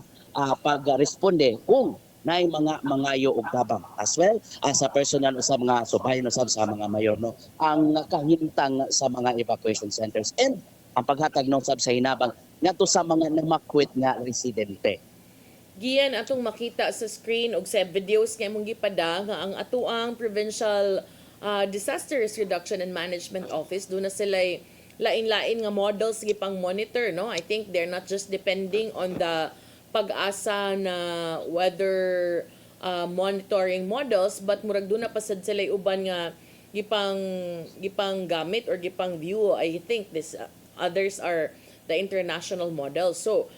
pagresponde kung naay mga mangayo og tabang as well as sa personal usab nga subayon usab sa mga mayor no ang kahimtang sa mga evacuation centers and ang paghatag ng usab sa hinabang ngadto sa mga namakwit nga residente. Giyan atong makita sa screen og sa videos kay mong gipada nga ang atuang Provincial Disaster Risk Reduction and Management Office do na sila lain-lain nga models gipang monitor, no? I think they're not just depending on the pag-asa na weather monitoring models, but murag do na pasad sila uban nga gipang gamit or gipang view. I think this others are the international models. So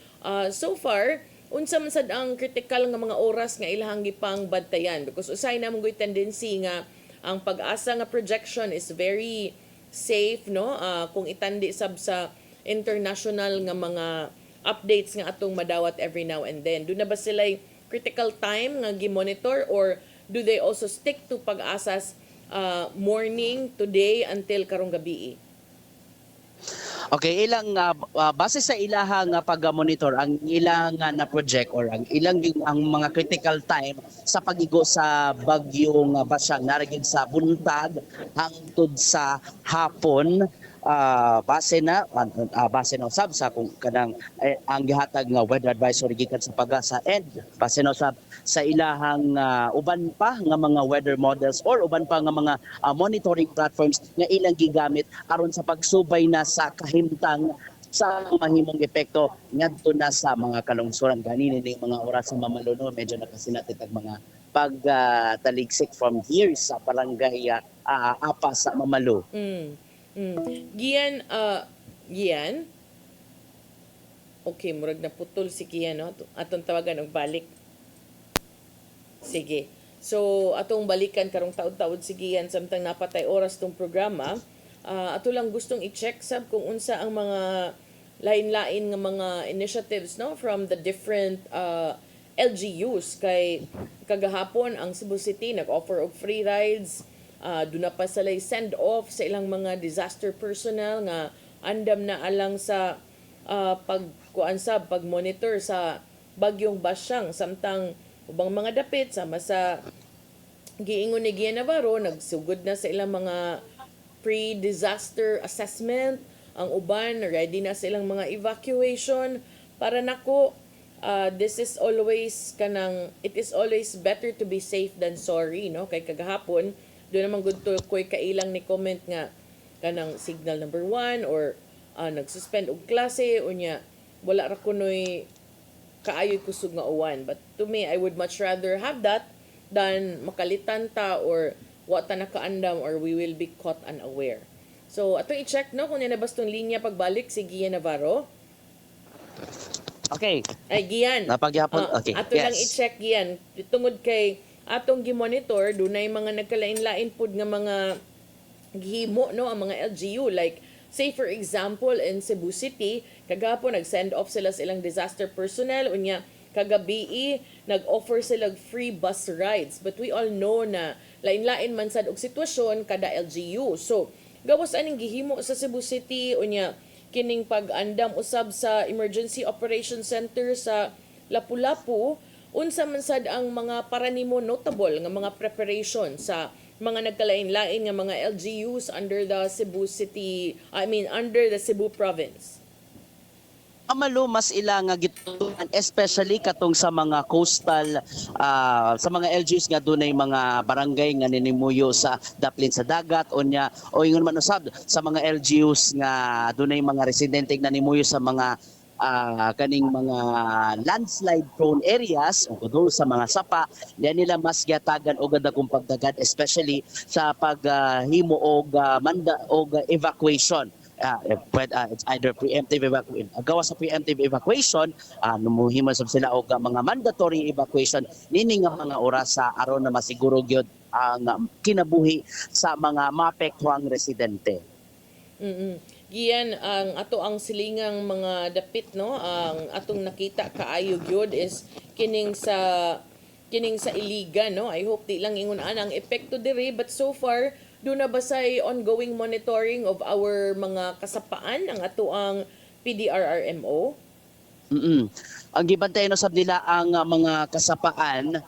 so far unsa man sad ang critical nga mga oras nga ilahang gipang bantayan, because usay na mong tendency nga ang pag-asa nga projection is very safe, no? Kung itandi sab sa international nga mga updates nga atong madawat every now and then. Do na ba sila critical time nga gi-monitor, or do they also stick to pag-asas morning today until karong gabi? Okay, ilang base sa ilahang pag-monitor ang ilang na project or ang mga critical time sa pagigo sa bagyong Basyang naragid sa buntag hangtod sa hapon, base na usab sa kung kanang ang gihatag nga weather advisory gikan sa pag-asa, and base na usab sa ilahang uban pa nga mga weather models or uban pa nga mga monitoring platforms nga ilang gigamit aron sa pagsubay na sa kahimtang sa mahimong epekto ngadto na sa mga kalungsuran. Ganini ning mga oras sa mamaluno medyo nakasinatit ang mga pagtaligsik from here sa barangay Apa sa Mamalo. Gian, Gian? Okay, murag na putol si Gian, no? Atong tawagan og balik. Sige. So, atong balikan karong taud-taud si Gian samtang napatay oras tong programa. Ato lang gustong i-check sab kung unsa ang mga lain-lain nga mga initiatives, no, from the different LGUs. Kay kagahapon ang Cebu City nag-offer og free rides. Doon na pa sila send off sa ilang mga disaster personnel nga andam na alang sa pag-monitor sa bagyong Basyang, samtang ubang mga dapit sama sa giingon ni Gian Navarro nagsugod na sa ilang mga pre-disaster assessment. Ang uban ready na sa ilang mga evacuation. Para nako, this is always it is always better to be safe than sorry, no? Kay kagahapon doon naman good to ko'y kailang ni comment nga kanang signal number 1 or nagsuspend og klase unya wala ra kunoy kaayoy kusog nga uwan. But to me, I would much rather have that than makalitan ta or wa ta nakaandam or we will be caught unaware. So atong i-check, no, kung nabas tong linya pagbalik si Gian Navarro. Okay. Ay, Gian. Napagyapon. Okay. Ato lang i-check, Gian. Tungod kay atong gi-monitor, dunay mga nagkalain-lain pud nga mga gihimo, no, ang mga LGU. Like, say for example, in Cebu City, kagapon nag-send off sila sa ilang disaster personnel, unya kagabi nag-offer sila free bus rides. But we all know na lain-lain man sad og sitwasyon kada LGU. So, gawas aning gihimo sa Cebu City, unya kining pag-andam usab sa Emergency Operations Center sa Lapu-Lapu, unsa man sad ang mga para nimo notable nga mga preparation sa mga nagkalain-lain nga mga LGUs under the Cebu City, under the Cebu province? Amalo mas ila nga gituan, especially katong sa mga coastal sa mga LGUs nga dunay mga barangay nga ninimuyo sa daplin sa dagat unya o ingon man usab sa mga LGUs nga dunay mga residente nga nanimuyo sa mga kaning mga landslide prone areas o sa mga sapa, diyan nila mas gyatagan og dagkong pagdagad, especially sa paghimo og evacuation. It's either preemptive evacuation. Gawa sa preemptive evacuation, numuhimo sila og mga mandatory evacuation nini nga mga oras sa aron na masiguro gyud ang kinabuhi sa mga maapektuhang residente. Gian, ang ato ang silingang mga dapit, no, ang atong nakita kaayo gyud is kining sa Iligan, no. I hope di lang ingon ang epekto diri, but so far do na ba say ongoing monitoring of our mga kasapaan ang ato ang PDRRMO? Ang gibantayan usab nila ang mga kasapaan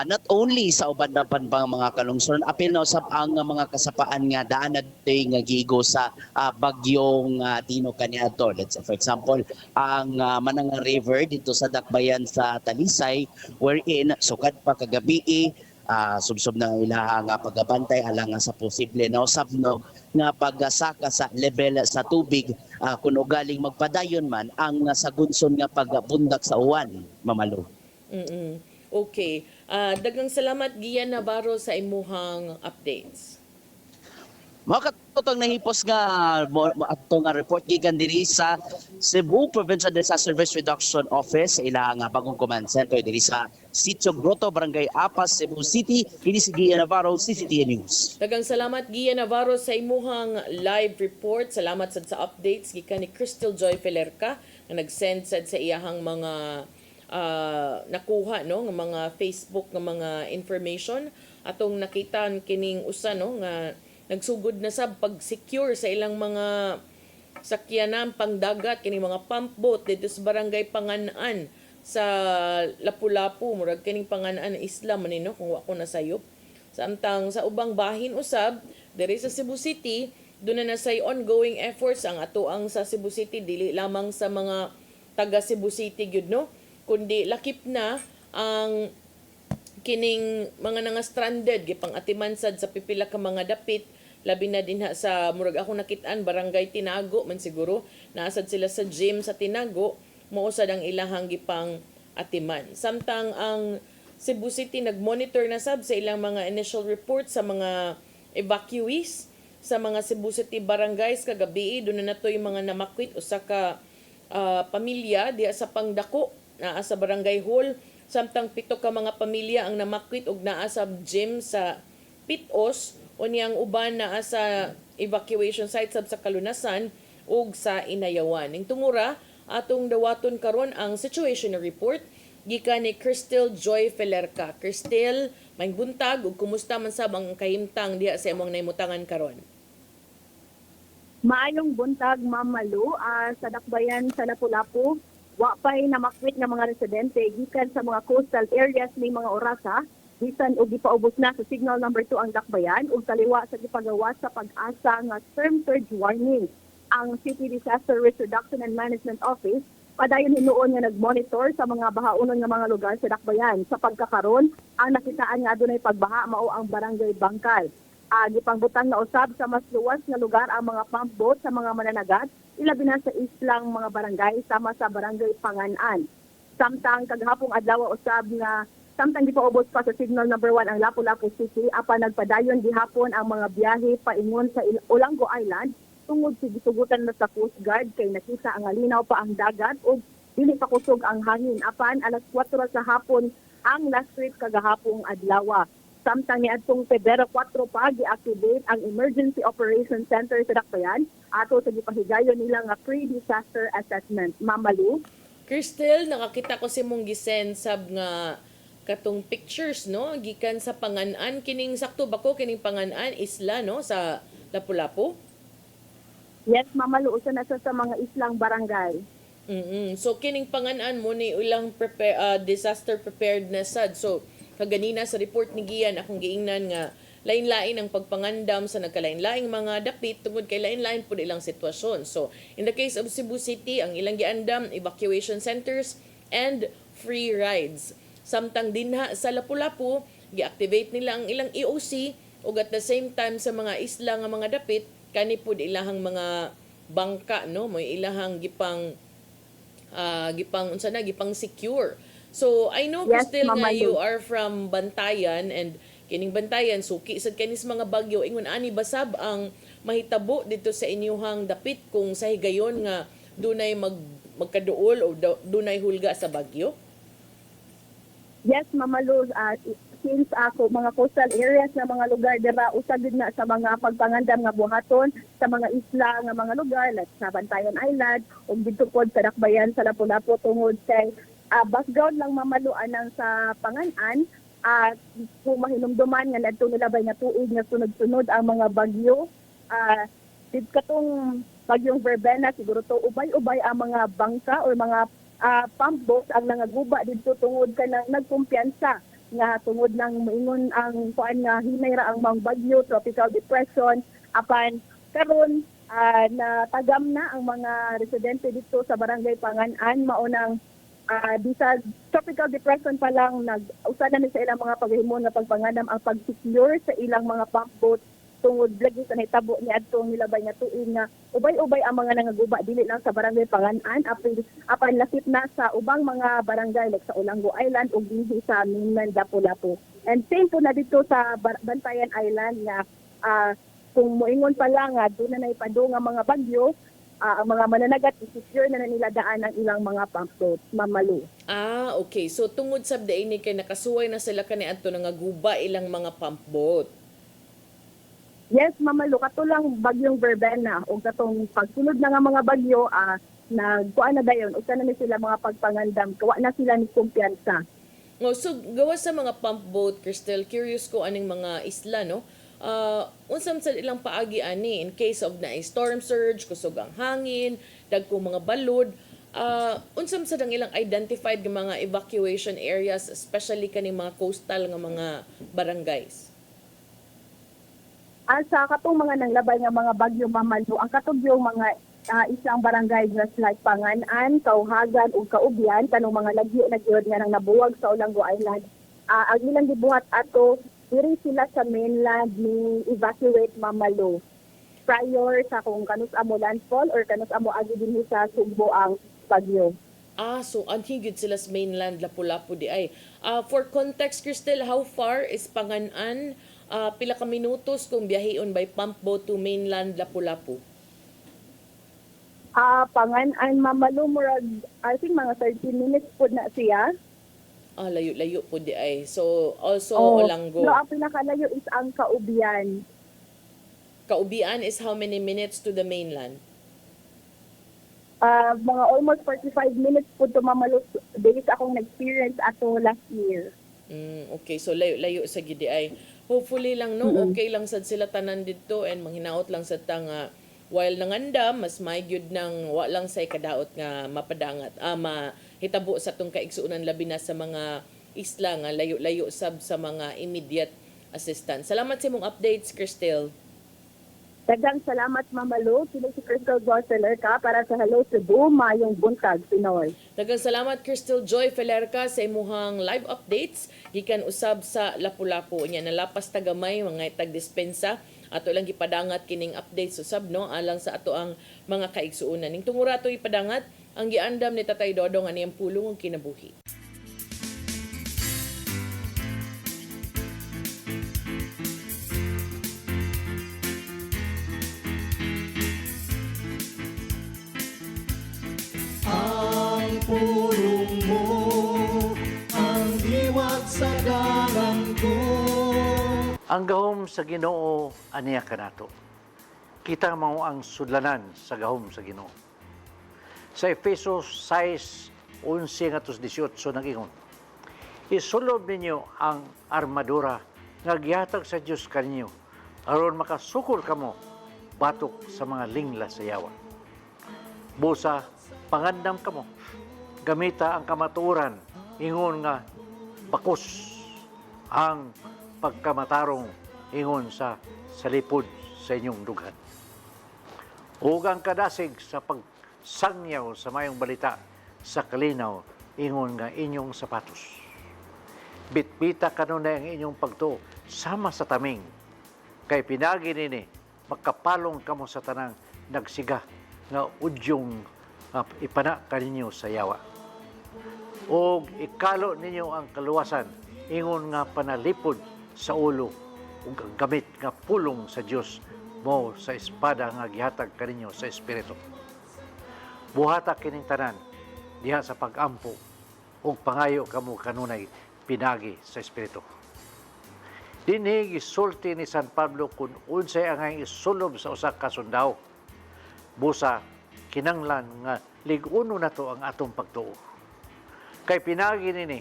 not only sa uban na pang mga kalungsoran, apil na usab ang mga kasapaan nga daan na nga gigo sa bagyong Tino kaniadto. Let's say for example, ang Mananga River dito sa Dakbayan sa Talisay, wherein sukad pa kagabi subsob na ilaha nga paggabantay alang sa posible na usab no nga pagsaka sa level sa tubig kuno galing magpadayon man ang sagunson nga pagbundak sa uwan, Mamalo. Okay. Daghang salamat Gian Navarro sa imuhang updates. Mga katutong nahipos nga ato nga report gikan diri sa Cebu Provincial Disaster Risk Reduction Office sa ilang bagong command center diri sa Sitio Grotto, Barangay Apas, Cebu City. Kini si Gian Navarro, CCTN News. Daghang salamat Gian Navarro sa imuhang live report. Salamat sad sa updates gikan ni Crystal Joy Felerca nga nag-send sad sa iyahang mga nakuha no ng mga Facebook ng mga information atong nakita kining usa no nga nagsugod na sab pag-secure sa ilang mga sakyanan pangdagat kining mga pump boat dito sa barangay Panganan sa Lapu-Lapu murag kining Panganan isla man no kung wa ko nasayop samtang sa ubang bahin usab diri sa Cebu City doon na say ongoing efforts ang atoang sa Cebu City dili lamang sa mga taga Cebu City gyud no kundi lakip na ang kining mga nga stranded gipang atimansad sa pipila ka mga dapit labi na dinha sa murag ako nakit-an barangay Tinago man siguro naasad sila sa gym sa Tinago mousad ang ilahang gipang atiman samtang ang Cebu City nagmonitor na sab sa ilang mga initial reports sa mga evacuees sa mga Cebu City barangays kagabi doon na natoy mga namakwit usa ka pamilya diya sa Pangdako naa sa barangay hall samtang 7 ka mga pamilya ang namakwit og naa sa gym sa Pitos o niyang uban naa sa evacuation site sab sa Kalunasan ug sa Inayawan. Ning tungura atong dawaton karon ang situation report gikan ni Crystal Joy Felerca. Crystal, may buntag ug kumusta man sab ang kahimtang diha sa imong naimutangan karon? Maayong buntag, Ma'am Malu, sa Dakbayan sa Lapu-Lapu. Wa pay namakwit nga mga residente gikan sa mga coastal areas may mga orasa bisan og gipaubos na sa signal number 2 ang Dakbayan ug taliwa sa gipagawas sa pag-asa nga term surge warning. Ang City Disaster Risk Reduction and Management Office padayon hinuon nga nagmonitor sa mga bahaunon nga mga lugar sa Dakbayan. Sa pagkakaron, ang nakitaan nga adunay pagbaha mao ang Barangay Bangkay. Gipangbutang na usab sa mas luwas nga lugar ang mga pump boat sa mga mananagat ilabi na sa islang mga barangay sama sa Barangay Panganan. Samtang kaghapong adlaw usab nga samtang gipaubos pa sa signal number 1 ang Lapu-Lapu City apan nagpadayon gihapon ang mga biyahe paingon sa Olango Island tungod sa gisugutan na sa Coast Guard kay nakita ang linaw pa ang dagat ug dili pa kusog ang hangin apan alas 4 sa hapon ang last trip kagahapong adlaw. Samtang niadtong Pebrero 4 pa gi-activate ang Emergency Operations Center sa Dakbayan ato sa gipahigayon nila nga pre-disaster assessment. Mamalu. Crystal, nakakita ko si mong gisend sab nga katong pictures no gikan sa Panganan kining sakto ba ko kining Panganan isla no sa Lapu-Lapu? Yes, Mamalu usa na sa mga islang barangay. So kining Panganan mo ni ilang disaster preparedness sad. So kaganina sa report ni Gian akong giingnan nga lain-lain ang pagpangandam sa nagkalain-laing mga dapit tungod kay lain-lain pud ilang sitwasyon. So in the case of Cebu City, ang ilang giandam evacuation centers and free rides. Samtang dinha sa Lapu-Lapu, gi-activate nila ang ilang EOC ug at the same time sa mga isla nga mga dapit kani pud ilahang mga bangka no, may ilahang gipang gipang secure. So, I know, Yes, Crystal, nga Mama you Lu. are from Bantayan and kining Bantayan, suki sad kanis mga bagyo. Ingon, ani basab ang mahitabo dito sa inyuhang dapit kung sa higayon nga dunay magkaduol o dunay hulga sa bagyo? Yes, Mamalu, since ako mga coastal areas na mga lugar dira usab gid na sa mga pagpangandam nga buhaton sa mga isla nga mga lugar like sa Bantayan Island ug didto pod sa Dakbayan sa Lapu-Lapu tungod kay background lang mamaluan ng sa Panganan at kung mahinumduman nga nadto nila bay nga tuig nga sunod-sunod ang mga bagyo did katong bagyong Verbena siguro to ubay-ubay ang mga bangka o mga pump boats ang nangaguba dito tungod ka nang nagkumpiyansa nga tungod ng moingon ang kuan nga hinay ra ang mga bagyo, tropical depression, apan karon natagam na ang mga residente dito sa Barangay Panganan maunang di sa tropical depression pa lang usa na ni sa ilang mga paghimon nga pagpanganam ang pag-secure sa ilang mga pump boat tungod lagi sa nahitabo ni adtong nilabay nga tuig nga ubay-ubay ang mga nangaguba dili lang sa Barangay Panganan apan lakip na sa ubang mga barangay like sa Olango Island ug dinhi sa mainland Lapu-Lapu. And same po na dito sa Bantayan Island nga kung moingon pa lang nga doon na naipado nga mga bagyo, ang mga mananagat i-secure na nila daan ang ilang mga pump boats, Mamalu. Okay. So tungod sa daini kay nakasuway na sila kaniadto nangaguba ilang mga pump boat. Yes, Mamalu, kato lang bagyong verbena o katong pagsunod na nga mga bagyo, nagkuan na dayon, usa na ni sila mga pagpangandam, kawa na sila ni kumpiyansa. So gawa sa mga pump boat, Cristel, curious ko aning mga isla, no? Unsam sa ilang paagi ani in case of na storm surge, kusog ang hangin, dagko mga balod, unsam sa dang ilang identified nga mga evacuation areas, especially kaning mga coastal nga mga barangays? Sa katong mga nanglabay nga mga bagyo, Mamalu, ang katugyong mga isang barangay just like Panganan, Kauhagan ug Kaubyan kanong mga lagyo na gyud nga nang nabuwag sa Olango Island. Ang ilang gibuhat ato diri sila sa mainland ni evacuate, Mamalu prior sa kung kanus amo landfall or kanus amo agi dinhi sa Sugbo ang bagyo. So anhigid sila sa mainland Lapu-Lapu di ay. For context, Cristel, how far is Panganan? Pila ka minutos kung biyaheon by pump boat to mainland Lapu-Lapu? Panganan, Mamalu, murag, I think mga 30 minutes po na siya. Layo-layo po di ay. So, also Olango. No, ang pinakalayo is ang Kaubyan. Kaubyan is how many minutes to the mainland? Mga almost 45 minutes po to, Mamalu, based akong na-experience ato last year. Okay, so layo-layo sa gidi ay. Hopefully lang no, okay lang sad sila tanan dito and manghinaot lang sa tanga while nangandam mas may gyud nang wa lang say kadaot nga mapadangat mahitabo sa tong kaigsuonan labi na sa mga isla nga layo-layo sab sa mga immediate assistance. Salamat sa imong updates, Cristel. Daghang salamat, Mamalu. Sila si Crystal Joy Felerca para sa Hello Cebu, Mayong Buntag, Pinoy. Daghang salamat, Crystal Joy Felerca, sa imuhang live updates gikan usab sa Lapu-Lapu. Nya nalapas tagamay mga tagdispensa ato lang gipadangat kining updates usab no alang sa ato ang mga kaigsuonan. Ning tungura ato ipadangat ang giandam ni Tatay Dodong ani ang pulong ug kinabuhi. Pulong mo ang diwat sa dalan ko. Ang gahom sa Ginoo aniya kanato. Kita mao ang sudlanan sa gahom sa Ginoo. Sa Efesos 6:11-18 nag-ingon, isulob ninyo ang armadura nga gihatag sa Dios kaninyo aron makasukol kamo batok sa mga lingla sa yawa. Busa pangandam kamo, gamita ang kamatuoran, ingon nga bakos ang pagkamatarong ingon sa salipod sa inyong dughan. Ug ang kadasig sa pagsangyaw sa mayong balita sa kalinaw, ingon nga inyong sapatos. Bitbita kanunay ang inyong pagtuo sama sa taming, kay pinagi nini makapalong kamo sa tanang nagsiga nga udyong ipana kaninyo sa yawa. O ikalo ninyo ang kaluwasan, ingon nga panalipod sa ulo ug gamit nga pulong sa Dios mo sa espada nga gihatag kaninyo sa espiritu. Buhata kining tanan diha sa pag-ampo ug pangayo kamo kanunay pinagi sa espiritu. Dinhi gisulti ni San Pablo kung unsay angay isulob sa usa ka sundao. Busa kinanglan nga lig-uno na to ang atong pagtuo. Kay pinagi nini,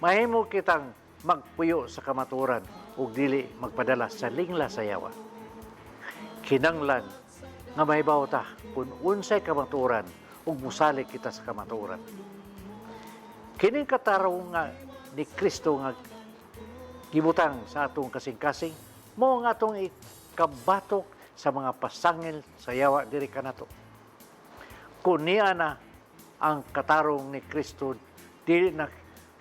mahimo kitang magpuyo sa kamaturan ug dili magpadala sa lingla sa yawa. Kinanglan nga mahibaw ta kung unsay kamaturan ug musalik kita sa kamaturan. Kining katarong nga ni Kristo nga gibutang sa atong kasing-kasing mo nga atong ikabatok sa mga pasangil sa yawa diri kanato. Kung niya na ang katarong ni Kristo, dili na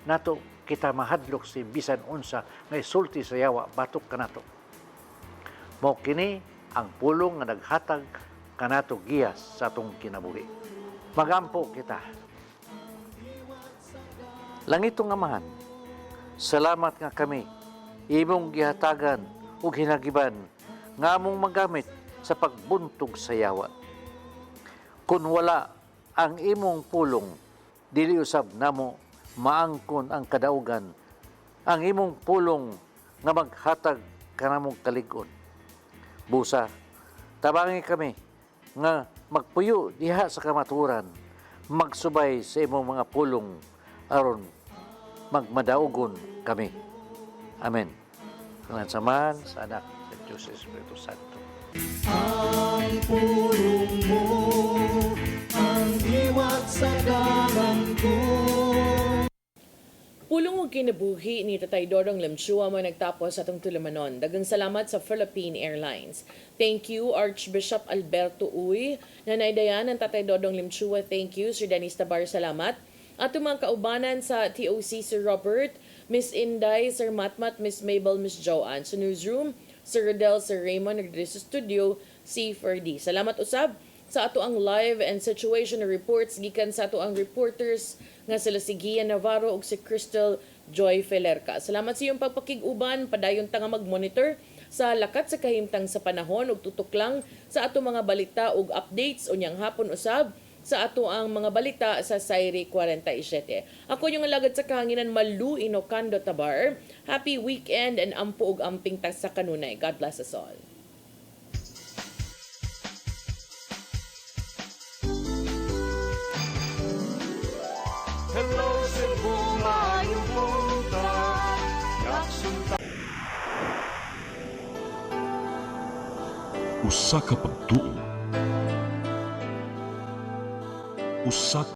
nato kita mahadlok si bisan unsa nga isulti sa yawa batok kanato. Mao kini ang pulong nga naghatag kanato giyas sa atong kinabuhi. Magampo kita. Langitong Amahan, salamat nga kami imong gihatagan ug hinagiban nga among magamit sa pagbuntog sa yawa. Kung wala ang imong pulong, dili usab namo maangkon ang kadaugan, ang imong pulong nga maghatag kanamong kalig-on. Busa, tabangi kami nga magpuyo diha sa kamaturan, magsubay sa imong mga pulong aron magmadaugon kami. Amen. Ngalan sa Ama, sa Anak, sa Diyos, sa Espiritu Santo. Ang pulong mo, ang diwat sa dalan ko. Pulong ug kinabuhi ni Tatay Dodong Limchua mo nagtapos sa atong tulumanon. Daghang salamat sa Philippine Airlines. Thank you, Archbishop Alberto Uy. Nanay Dayan ng Tatay Dodong Limchua, thank you. Sir Dennis Tabar, salamat. Atong mga kaubanan sa TOC, Sir Robert, Miss Inday, Sir Matmat, Miss Mabel, Miss Joanne. Sa newsroom, Sir Rodel, Sir Raymond, nagdiri sa studio, si Ferdy. Salamat usab sa ato ang live and situation reports gikan sa ato ang reporters nga sila si Gia Navarro ug si Crystal Joy Felerca. Salamat sa iyong pagpakig-uban, padayon ta nga mag-monitor sa lakat sa kahimtang sa panahon ug tutok lang sa ato mga balita ug updates unyang hapon usab sa ato ang mga balita sa Sairi 47. Ako yung alagad sa kahanginan Malu Inocando Tabar. Happy weekend and ampo ug amping ta sa kanunay. God bless us all. Hello, Cebu, maayong buntag. Usa ka pagtuo. Usa